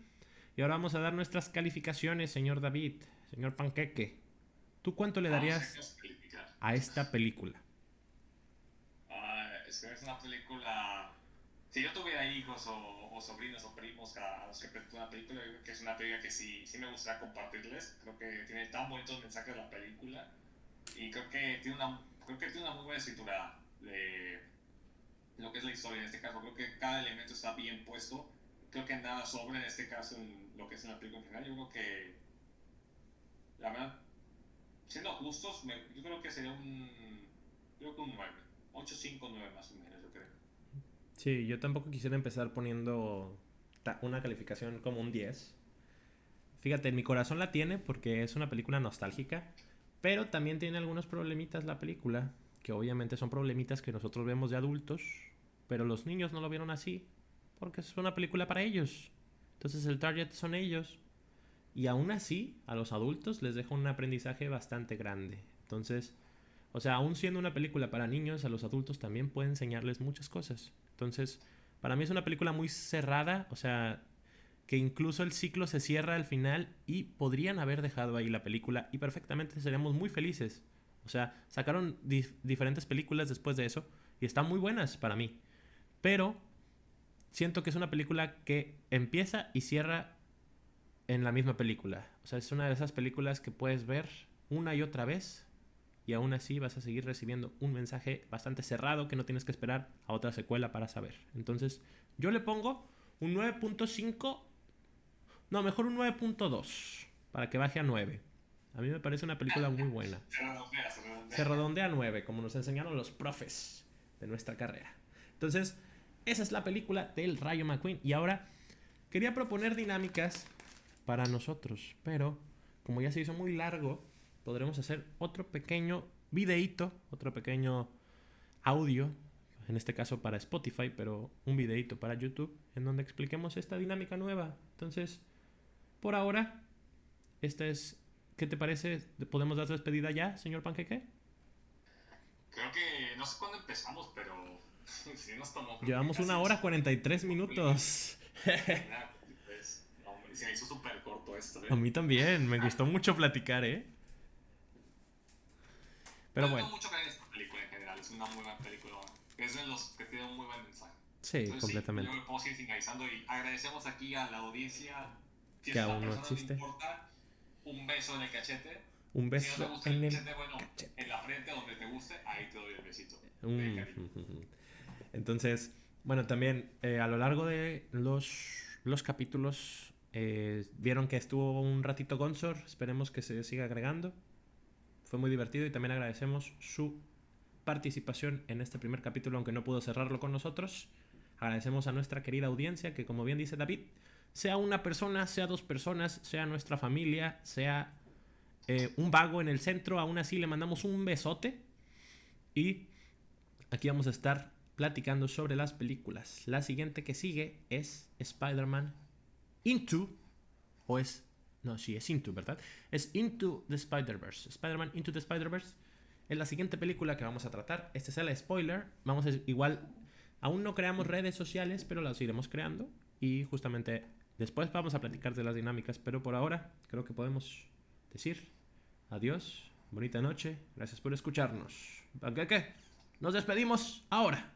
Y ahora vamos a dar nuestras calificaciones, señor David, señor Panqueque. ¿Tú cuánto le darías a esta película? Es que es una película. Si yo tuviera hijos o sobrinos o primos a los que presento una película, yo creo que es una película que sí me gustaría compartirles. Creo que tiene tan bonitos mensajes de la película y creo que tiene una muy buena escritura de lo que es la historia. En este caso, creo que cada elemento está bien puesto. Creo que nada sobra en este caso en lo que es en la película en general. Yo creo que, la verdad, siendo justos, yo creo que sería un 9. 8,5, 9 más o menos, yo creo. Sí, yo tampoco quisiera empezar poniendo una calificación como un 10. Fíjate, en mi corazón la tiene porque es una película nostálgica, pero también tiene algunos problemitas la película, que obviamente son problemitas que nosotros vemos de adultos, pero los niños no lo vieron así, porque es una película para ellos. Entonces el target son ellos. Y aún así, a los adultos les deja un aprendizaje bastante grande. Entonces, o sea, aún siendo una película para niños, a los adultos también puede enseñarles muchas cosas. Entonces, para mí es una película muy cerrada, o sea, que incluso el ciclo se cierra al final y podrían haber dejado ahí la película y perfectamente seríamos muy felices. O sea, sacaron diferentes películas después de eso y están muy buenas para mí. Pero siento que es una película que empieza y cierra en la misma película. O sea, es una de esas películas que puedes ver una y otra vez y aún así vas a seguir recibiendo un mensaje bastante cerrado que no tienes que esperar a otra secuela para saber. Entonces, yo le pongo un 9.5, no, mejor un 9.2 para que baje a 9. A mí me parece una película muy buena. Se redondea a 9, como nos enseñaron los profes de nuestra carrera. Entonces, esa es la película del Rayo McQueen. Y ahora quería proponer dinámicas para nosotros, pero como ya se hizo muy largo, podremos hacer otro pequeño videíto, otro pequeño audio, en este caso para Spotify, pero un videíto para YouTube, en donde expliquemos esta dinámica nueva. Entonces, por ahora, esta es... ¿Qué te parece? ¿Podemos dar despedida ya, señor Panqueque? Creo que no sé cuándo empezamos, pero sí nos tomó. Llevamos 1 hora 43 minutos. No, hombre, se me hizo súper corto esto. A mí también, me gustó mucho platicar, ¿eh? Pero No bueno. tengo mucho que ver en esta película en general, es una muy buena película. Es de los que tiene un muy buen mensaje. Sí, Entonces, completamente. yo me puedo seguir finalizando y agradecemos aquí a la audiencia. Si Que es una aún no persona, no existe. importa, un beso en el cachete. Un Si no te beso gusta en el el cachete, bueno, cachete. en la frente donde te guste, ahí te doy el besito. De cariño. Entonces, bueno, también a lo largo de los capítulos vieron que estuvo un ratito Gonsor. Esperemos que se siga agregando. Fue muy divertido y también agradecemos su participación en este primer capítulo, aunque no pudo cerrarlo con nosotros. Agradecemos a nuestra querida audiencia que, como bien dice David, sea una persona, sea dos personas, sea nuestra familia, sea un vago en el centro, aún así le mandamos un besote. Y aquí vamos a estar platicando sobre las películas. La siguiente que sigue es Spider-Man Into, o es... No, sí, es Into, ¿verdad? Es Into the Spider-Verse. Spider-Man Into the Spider-Verse es la siguiente película que vamos a tratar. Este es el spoiler. Vamos a igual... Aún no creamos redes sociales, pero las iremos creando. Y justamente después vamos a platicar de las dinámicas. Pero por ahora creo que podemos decir adiós. Bonita noche. Gracias por escucharnos. ¿Qué? Nos despedimos ahora.